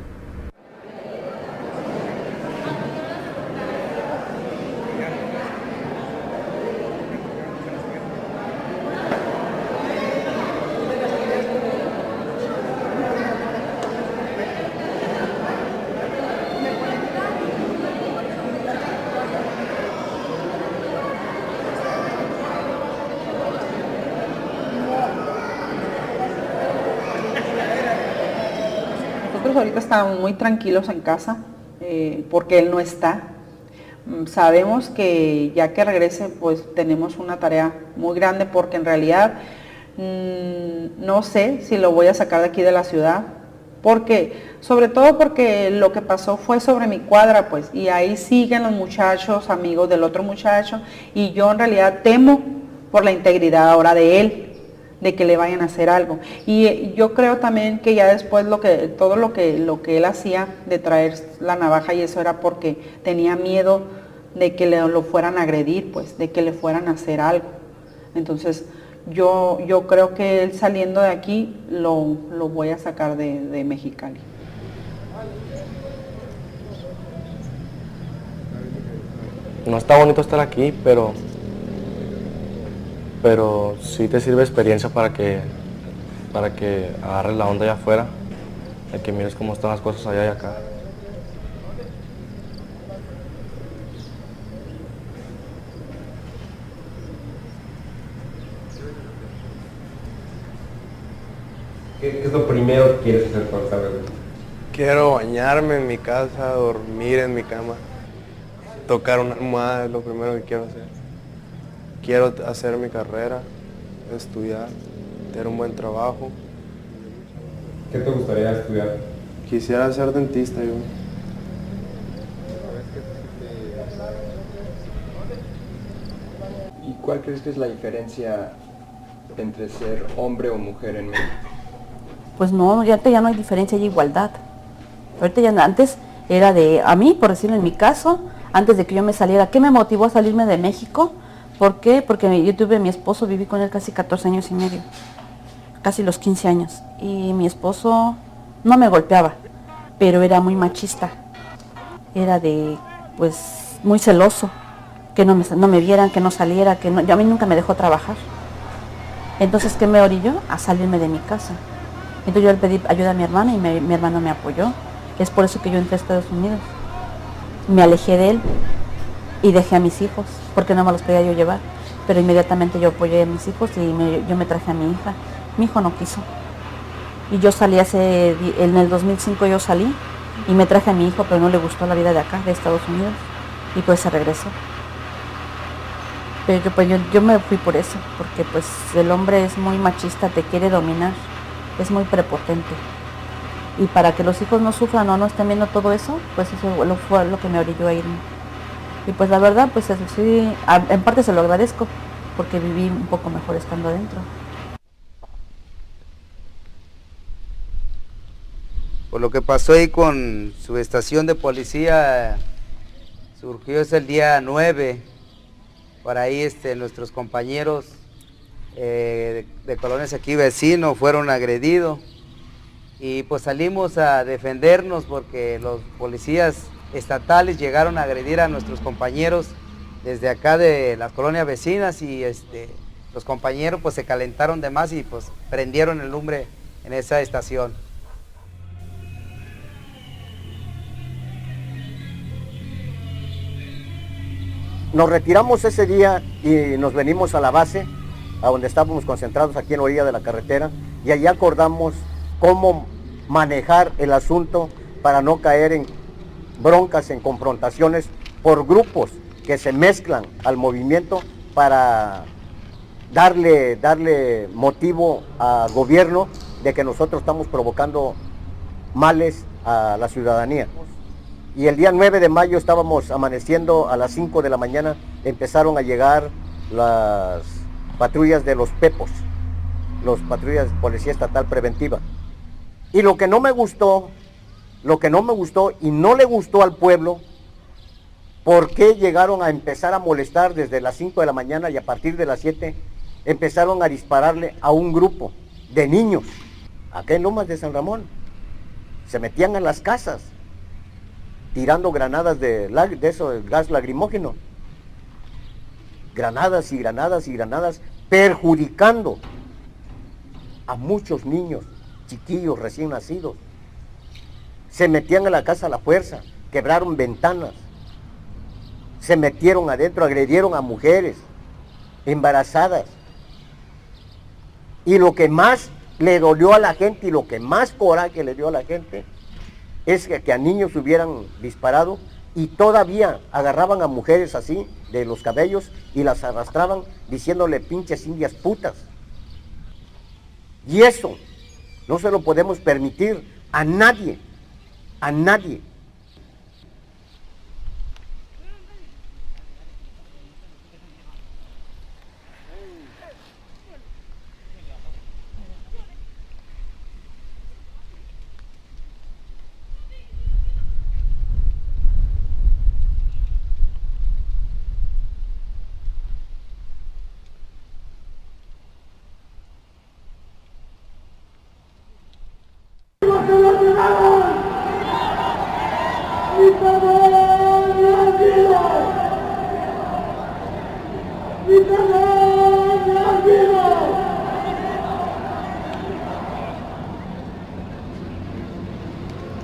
Nosotros ahorita estamos muy tranquilos en casa porque él no está. Sabemos que ya que regrese pues tenemos una tarea muy grande porque en realidad no sé si lo voy a sacar de aquí de la ciudad, sobre todo porque lo que pasó fue sobre mi cuadra pues y ahí siguen los muchachos amigos del otro muchacho y yo en realidad temo por la integridad ahora de él, de que le vayan a hacer algo. Y yo creo también que ya después todo lo que él hacía de traer la navaja y eso era porque tenía miedo de que lo fueran a agredir, pues, de que le fueran a hacer algo. Entonces, yo creo que él saliendo de aquí lo voy a sacar de Mexicali. No está bonito estar aquí, pero sí te sirve experiencia para que agarres la onda allá afuera, de que mires cómo están las cosas allá y acá. ¿Qué es lo primero que quieres hacer cuando salgas? Quiero bañarme en mi casa, dormir en mi cama, tocar una almohada es lo primero que quiero hacer. Quiero hacer mi carrera, estudiar, tener un buen trabajo. ¿Qué te gustaría estudiar? Quisiera ser dentista yo. ¿Y cuál crees que es la diferencia entre ser hombre o mujer en México? Pues no, ya no hay diferencia, hay igualdad. Ahorita ya antes era a mí, por decirlo en mi caso, antes de que yo me saliera, ¿qué me motivó a salirme de México? ¿Por qué? Porque yo tuve a mi esposo, viví con él casi 14 años y medio, casi los 15 años. Y mi esposo no me golpeaba, pero era muy machista. Era muy celoso, que no me vieran, que no saliera, a mí nunca me dejó trabajar. Entonces, ¿qué me orilló? A salirme de mi casa. Entonces yo le pedí ayuda a mi hermana y mi hermano me apoyó. Es por eso que yo entré a Estados Unidos. Me alejé de él y dejé a mis hijos, porque no me los podía yo llevar. Pero inmediatamente yo apoyé a mis hijos y yo me traje a mi hija. Mi hijo no quiso. Y yo salí en el 2005 yo salí y me traje a mi hijo, pero no le gustó la vida de acá, de Estados Unidos. Y pues se regresó. Pero pues yo me fui por eso, porque pues el hombre es muy machista, te quiere dominar, es muy prepotente. Y para que los hijos no sufran o no estén viendo todo eso, pues eso fue lo que me orilló a irme. Y pues la verdad, pues sí, en parte se lo agradezco, porque viví un poco mejor estando adentro. Por lo que pasó ahí con su estación de policía, surgió el día 9, por ahí nuestros compañeros de colonias aquí vecinos fueron agredidos y pues salimos a defendernos porque los policías estatales llegaron a agredir a nuestros compañeros desde acá de las colonias vecinas y los compañeros pues se calentaron de más y pues prendieron el lumbre en esa estación. Nos retiramos ese día y nos venimos a la base, a donde estábamos concentrados aquí en la orilla de la carretera, y allí acordamos cómo manejar el asunto para no caer en broncas, en confrontaciones por grupos que se mezclan al movimiento para darle motivo al gobierno de que nosotros estamos provocando males a la ciudadanía. Y el día 9 de mayo estábamos amaneciendo a las 5 de la mañana, empezaron a llegar las patrullas de los PEPOS, los patrullas de Policía Estatal Preventiva. Y lo que no me gustó y no le gustó al pueblo, ¿por qué llegaron a empezar a molestar desde las 5 de la mañana y a partir de las 7 empezaron a dispararle a un grupo de niños, acá en Lomas de San Ramón? Se metían en las casas, tirando granadas de gas lacrimógeno, granadas y granadas y granadas, perjudicando a muchos niños, chiquillos recién nacidos. Se metían a la casa a la fuerza, quebraron ventanas, se metieron adentro, agredieron a mujeres embarazadas. Y lo que más le dolió a la gente y lo que más coraje le dio a la gente es que a niños hubieran disparado y todavía agarraban a mujeres así de los cabellos y las arrastraban diciéndole pinches indias putas. Y eso no se lo podemos permitir a nadie, a nadie.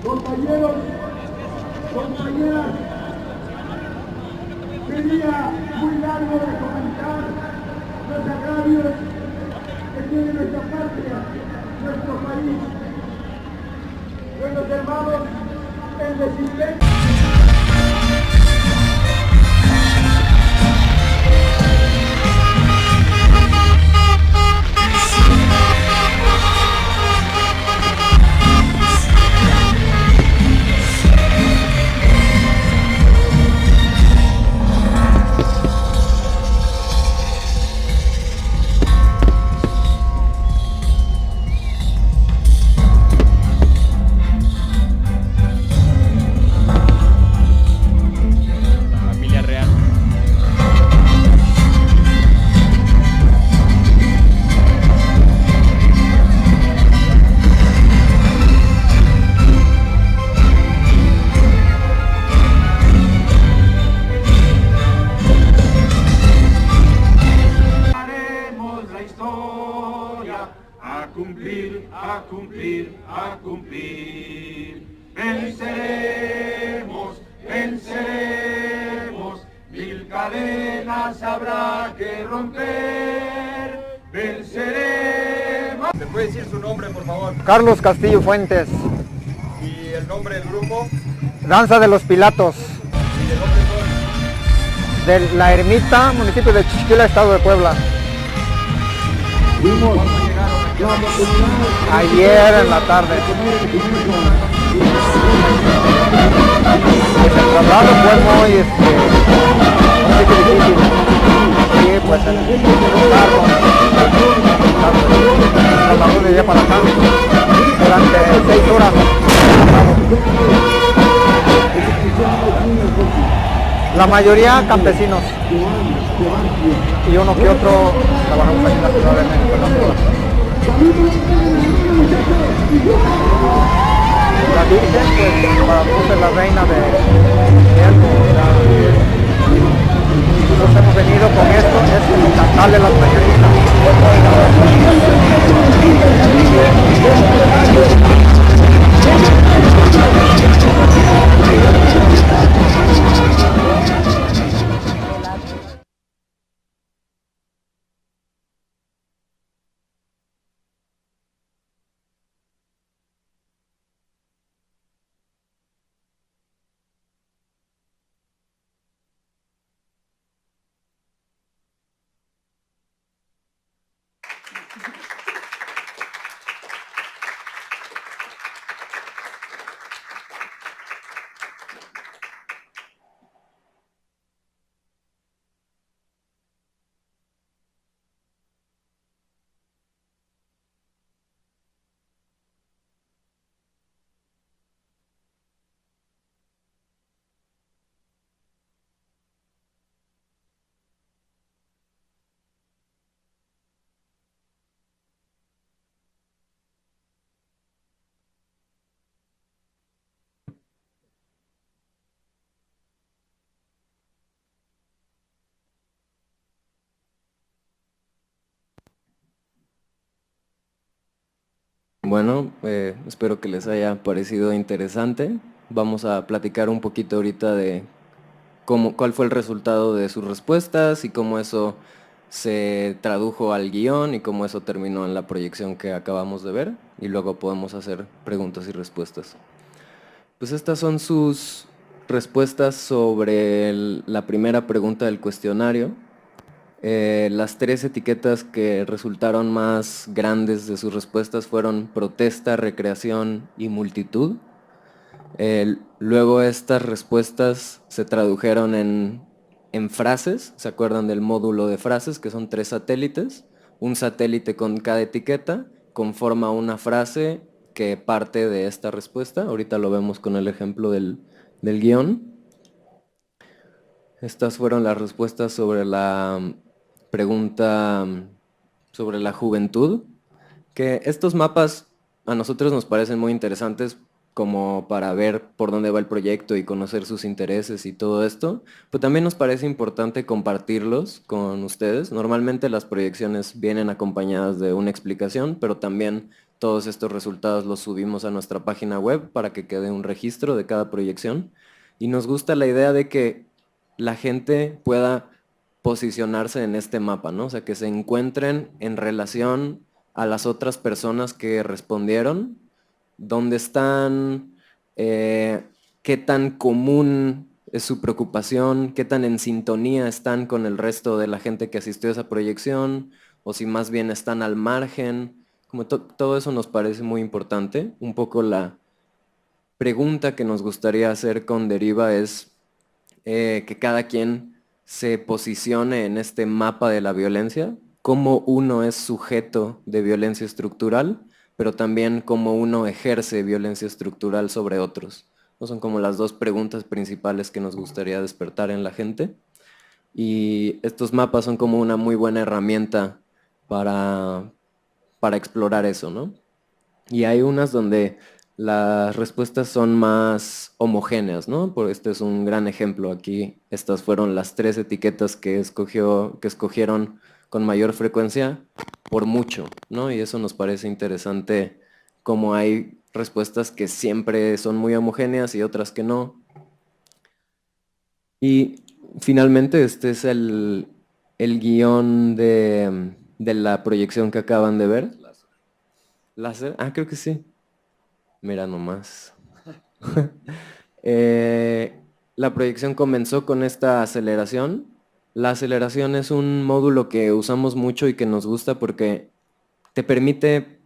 Compañeros, compañeras, sería muy largo de comentar los agravios que tiene nuestra patria, nuestro país, nuestros hermanos en resistencia. A cumplir. Venceremos, venceremos, mil cadenas habrá que romper. Venceremos. ¿Me puede decir su nombre, por favor? Carlos Castillo Fuentes. ¿Y el nombre del grupo? Danza de los Pilatos. ¿Y de dónde son? De La Ermita, municipio de Chiquila, estado de Puebla. Ayer en la tarde. Pues el traslado fue muy difícil. Sí, pues el carro trasladó de allá para acá durante 6 horas. La mayoría campesinos y uno que otro trabajamos aquí en la Ciudad de México, en las horas. La Virgen, pues, para nosotros es la reina de algo. Nosotros hemos venido con esto, es como cantarle las mañanitas. Bueno, espero que les haya parecido interesante. Vamos a platicar un poquito ahorita de cuál fue el resultado de sus respuestas y cómo eso se tradujo al guión y cómo eso terminó en la proyección que acabamos de ver, y luego podemos hacer preguntas y respuestas. Pues estas son sus respuestas sobre la primera pregunta del cuestionario. Las 3 etiquetas que resultaron más grandes de sus respuestas fueron protesta, recreación y multitud. Luego estas respuestas se tradujeron en frases. ¿Se acuerdan del módulo de frases? Que son 3 satélites. Un satélite con cada etiqueta conforma una frase que parte de esta respuesta. Ahorita lo vemos con el ejemplo del guión. Estas fueron las respuestas sobre la pregunta sobre la juventud, que estos mapas a nosotros nos parecen muy interesantes como para ver por dónde va el proyecto y conocer sus intereses y todo esto, pero también nos parece importante compartirlos con ustedes. Normalmente las proyecciones vienen acompañadas de una explicación, pero también todos estos resultados los subimos a nuestra página web para que quede un registro de cada proyección. Y nos gusta la idea de que la gente pueda posicionarse en este mapa, ¿no? O sea, que se encuentren en relación a las otras personas que respondieron, dónde están, qué tan común es su preocupación, qué tan en sintonía están con el resto de la gente que asistió a esa proyección, o si más bien están al margen. Como todo eso nos parece muy importante. Un poco la pregunta que nos gustaría hacer con Deriva es que cada quien se posicione en este mapa de la violencia, cómo uno es sujeto de violencia estructural, pero también cómo uno ejerce violencia estructural sobre otros. ¿No? Son como las dos preguntas principales que nos gustaría despertar en la gente. Y estos mapas son como una muy buena herramienta para explorar eso, ¿no? Y hay unas donde las respuestas son más homogéneas, ¿no? Este es un gran ejemplo aquí. Estas fueron las 3 etiquetas que escogieron con mayor frecuencia por mucho, ¿no? Y eso nos parece interesante, como hay respuestas que siempre son muy homogéneas y otras que no. Y finalmente este es el guión de la proyección que acaban de ver. ¿Láser? Ah, creo que sí. Mira nomás. La proyección comenzó con esta aceleración. La aceleración es un módulo que usamos mucho y que nos gusta porque te permite,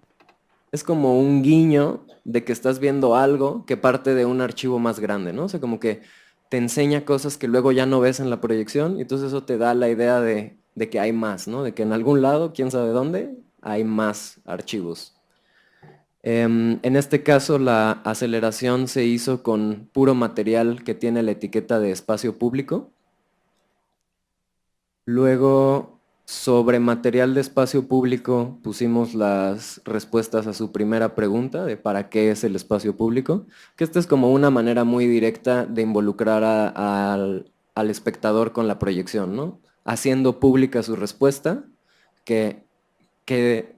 es como un guiño de que estás viendo algo que parte de un archivo más grande, ¿no? O sea, como que te enseña cosas que luego ya no ves en la proyección y entonces eso te da la idea de que hay más, ¿no? De que en algún lado, quién sabe dónde, hay más archivos. En este caso la aceleración se hizo con puro material que tiene la etiqueta de espacio público. Luego, sobre material de espacio público, pusimos las respuestas a su primera pregunta de ¿para qué es el espacio público? Que esta es como una manera muy directa de involucrar al espectador con la proyección, ¿no? Haciendo pública su respuesta, que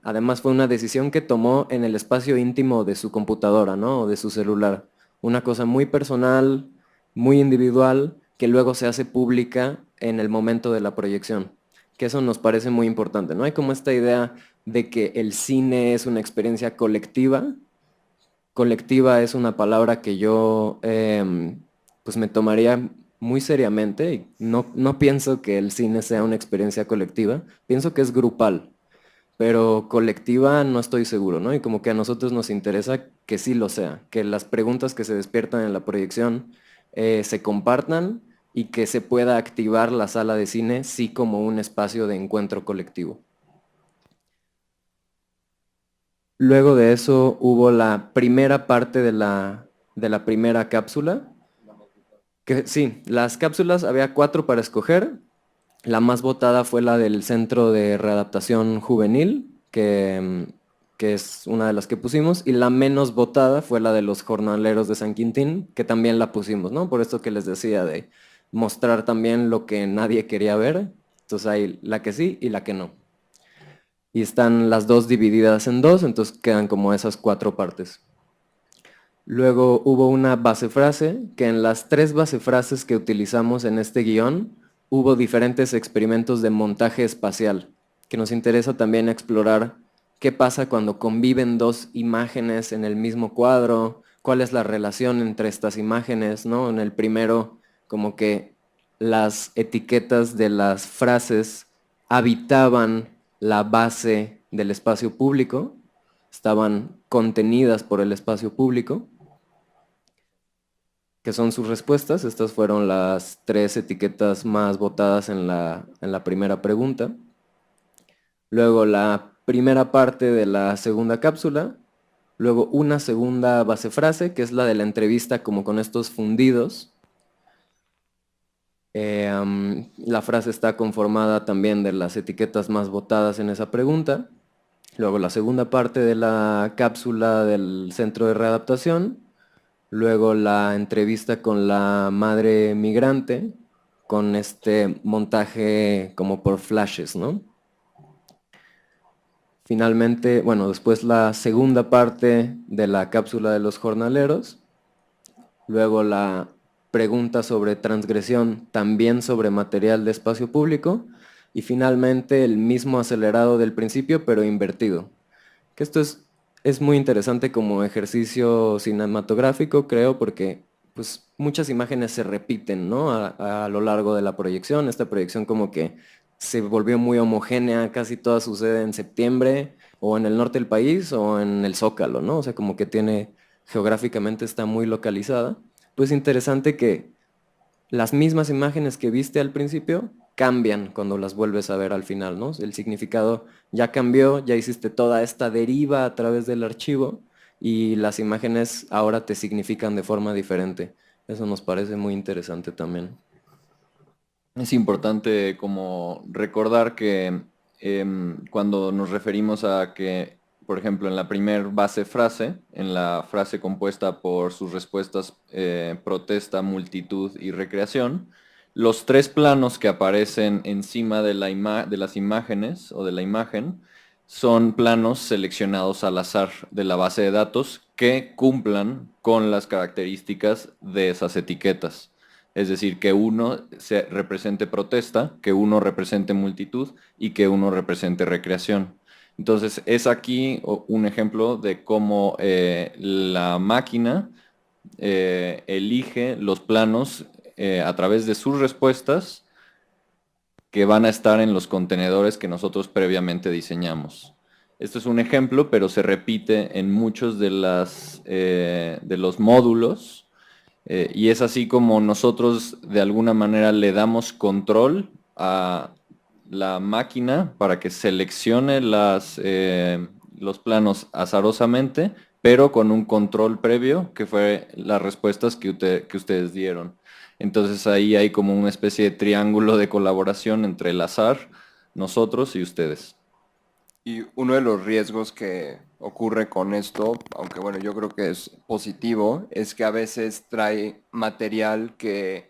además fue una decisión que tomó en el espacio íntimo de su computadora, ¿no? O de su celular. Una cosa muy personal, muy individual, que luego se hace pública en el momento de la proyección. Que eso nos parece muy importante, ¿no? Hay como esta idea de que el cine es una experiencia colectiva. Colectiva es una palabra que yo pues me tomaría muy seriamente y no pienso que el cine sea una experiencia colectiva, pienso que es grupal. Pero colectiva no estoy seguro, ¿no? Y como que a nosotros nos interesa que sí lo sea, que las preguntas que se despiertan en la proyección se compartan y que se pueda activar la sala de cine sí como un espacio de encuentro colectivo. Luego de eso hubo la primera parte de la primera cápsula. Sí, las cápsulas había 4 para escoger. La más votada fue la del Centro de Readaptación Juvenil, que es una de las que pusimos, y la menos votada fue la de los Jornaleros de San Quintín, que también la pusimos, ¿no? Por esto que les decía de mostrar también lo que nadie quería ver. Entonces hay la que sí y la que no. Y están las dos divididas en 2, entonces quedan como esas 4 partes. Luego hubo una base frase, que en las 3 base frases que utilizamos en este guión, hubo diferentes experimentos de montaje espacial, que nos interesa también explorar qué pasa cuando conviven 2 imágenes en el mismo cuadro, cuál es la relación entre estas imágenes, ¿no? En el primero, como que las etiquetas de las frases habitaban la base del espacio público, estaban contenidas por el espacio público, que son sus respuestas. Estas fueron las 3 etiquetas más votadas en la primera pregunta. Luego la primera parte de la segunda cápsula, luego una segunda base frase, que es la de la entrevista como con estos fundidos. La frase está conformada también de las etiquetas más votadas en esa pregunta. Luego la segunda parte de la cápsula del Centro de Readaptación. Luego la entrevista con la madre migrante, con este montaje como por flashes, ¿no? Finalmente, bueno, después la segunda parte de la cápsula de los jornaleros, luego la pregunta sobre transgresión, también sobre material de espacio público, y finalmente el mismo acelerado del principio, pero invertido. Que esto es muy interesante como ejercicio cinematográfico, creo, porque pues, muchas imágenes se repiten, ¿no? A lo largo de la proyección. Esta proyección como que se volvió muy homogénea, casi toda sucede en septiembre, o en el norte del país, o en el Zócalo, ¿no? O sea, como que geográficamente está muy localizada. Pues interesante que las mismas imágenes que viste al principio cambian cuando las vuelves a ver al final, ¿no? El significado ya cambió, ya hiciste toda esta deriva a través del archivo y las imágenes ahora te significan de forma diferente. Eso nos parece muy interesante también. Es importante como recordar que cuando nos referimos a que, por ejemplo, en la primer base frase, en la frase compuesta por sus respuestas protesta, multitud y recreación, los tres planos que aparecen encima de las imágenes o de la imagen son planos seleccionados al azar de la base de datos que cumplan con las características de esas etiquetas. Es decir, que uno represente protesta, que uno represente multitud y que uno represente recreación. Entonces es aquí un ejemplo de cómo la máquina elige los planos a través de sus respuestas que van a estar en los contenedores que nosotros previamente diseñamos. Esto es un ejemplo, pero se repite en muchos de los módulos y es así como nosotros de alguna manera le damos control a la máquina para que seleccione los planos azarosamente, pero con un control previo que fue las respuestas que ustedes dieron. Entonces ahí hay como una especie de triángulo de colaboración entre el azar, nosotros y ustedes. Y uno de los riesgos que ocurre con esto, aunque bueno, yo creo que es positivo, es que a veces trae material que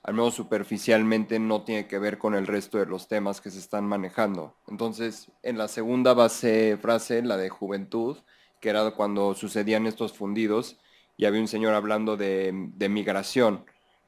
al menos superficialmente no tiene que ver con el resto de los temas que se están manejando. Entonces, en la segunda frase, la de juventud, que era cuando sucedían estos fundidos, y había un señor hablando de migración,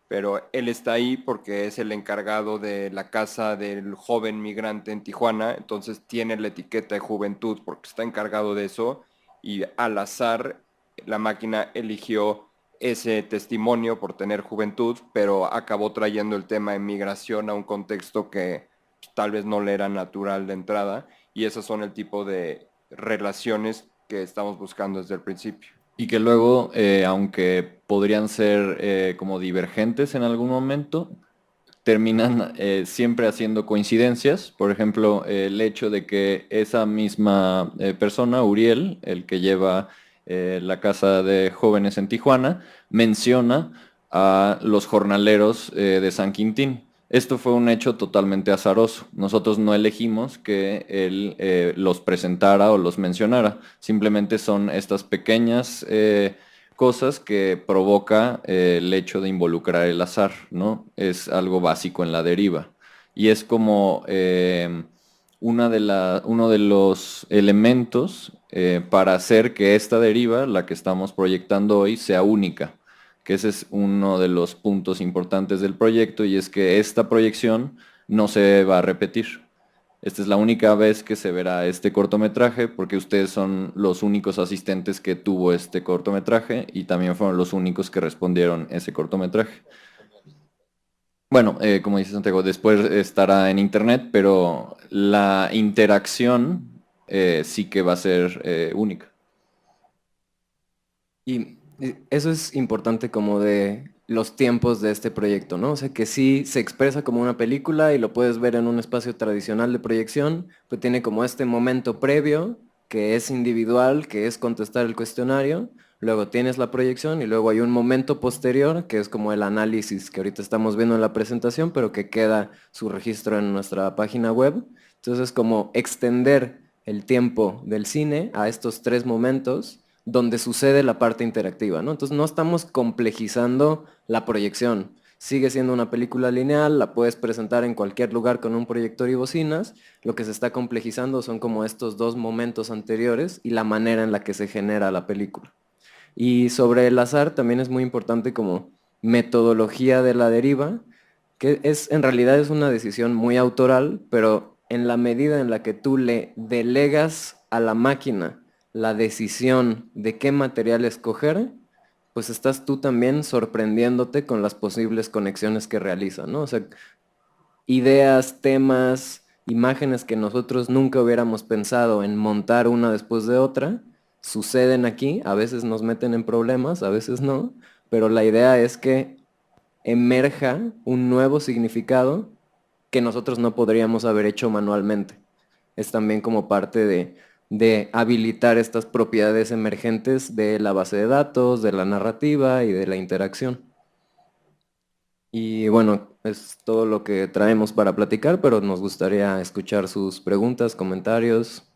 pero él está ahí porque es el encargado de la casa del joven migrante en Tijuana, entonces tiene la etiqueta de juventud porque está encargado de eso, y al azar la máquina eligió ese testimonio por tener juventud, pero acabó trayendo el tema de migración a un contexto que tal vez no le era natural de entrada, y esos son el tipo de relaciones que estamos buscando desde el principio. Y que luego, aunque podrían ser como divergentes en algún momento, terminan siempre haciendo coincidencias. Por ejemplo, el hecho de que esa misma persona, Uriel, el que lleva la casa de jóvenes en Tijuana, menciona a los jornaleros de San Quintín. Esto fue un hecho totalmente azaroso. Nosotros no elegimos que él los presentara o los mencionara. Simplemente son estas pequeñas cosas que provoca el hecho de involucrar el azar, ¿no? Es algo básico en la deriva. Y es como uno de los elementos para hacer que esta deriva, la que estamos proyectando hoy, sea única. Que ese es uno de los puntos importantes del proyecto, y es que esta proyección no se va a repetir. Esta es la única vez que se verá este cortometraje, porque ustedes son los únicos asistentes que tuvo este cortometraje y también fueron los únicos que respondieron ese cortometraje. Bueno, como dice Santiago, después estará en internet, pero la interacción sí que va a ser única. Y eso es importante como de los tiempos de este proyecto, ¿no? O sea, que sí se expresa como una película y lo puedes ver en un espacio tradicional de proyección, pero tiene como este momento previo, que es individual, que es contestar el cuestionario, luego tienes la proyección y luego hay un momento posterior, que es como el análisis que ahorita estamos viendo en la presentación, pero que queda su registro en nuestra página web. Entonces es como extender el tiempo del cine a estos tres momentos, donde sucede la parte interactiva, ¿no? Entonces no estamos complejizando la proyección, sigue siendo una película lineal, la puedes presentar en cualquier lugar con un proyector y bocinas. Lo que se está complejizando son como estos dos momentos anteriores y la manera en la que se genera la película. Y sobre el azar también es muy importante como metodología de la deriva, que en realidad es una decisión muy autoral, pero en la medida en la que tú le delegas a la máquina la decisión de qué material escoger, pues estás tú también sorprendiéndote con las posibles conexiones que realiza, ¿no? O sea, ideas, temas, imágenes que nosotros nunca hubiéramos pensado en montar una después de otra, suceden aquí, a veces nos meten en problemas, a veces no, pero la idea es que emerja un nuevo significado que nosotros no podríamos haber hecho manualmente. Es también como parte de habilitar estas propiedades emergentes de la base de datos, de la narrativa y de la interacción. Y bueno, es todo lo que traemos para platicar, pero nos gustaría escuchar sus preguntas, comentarios.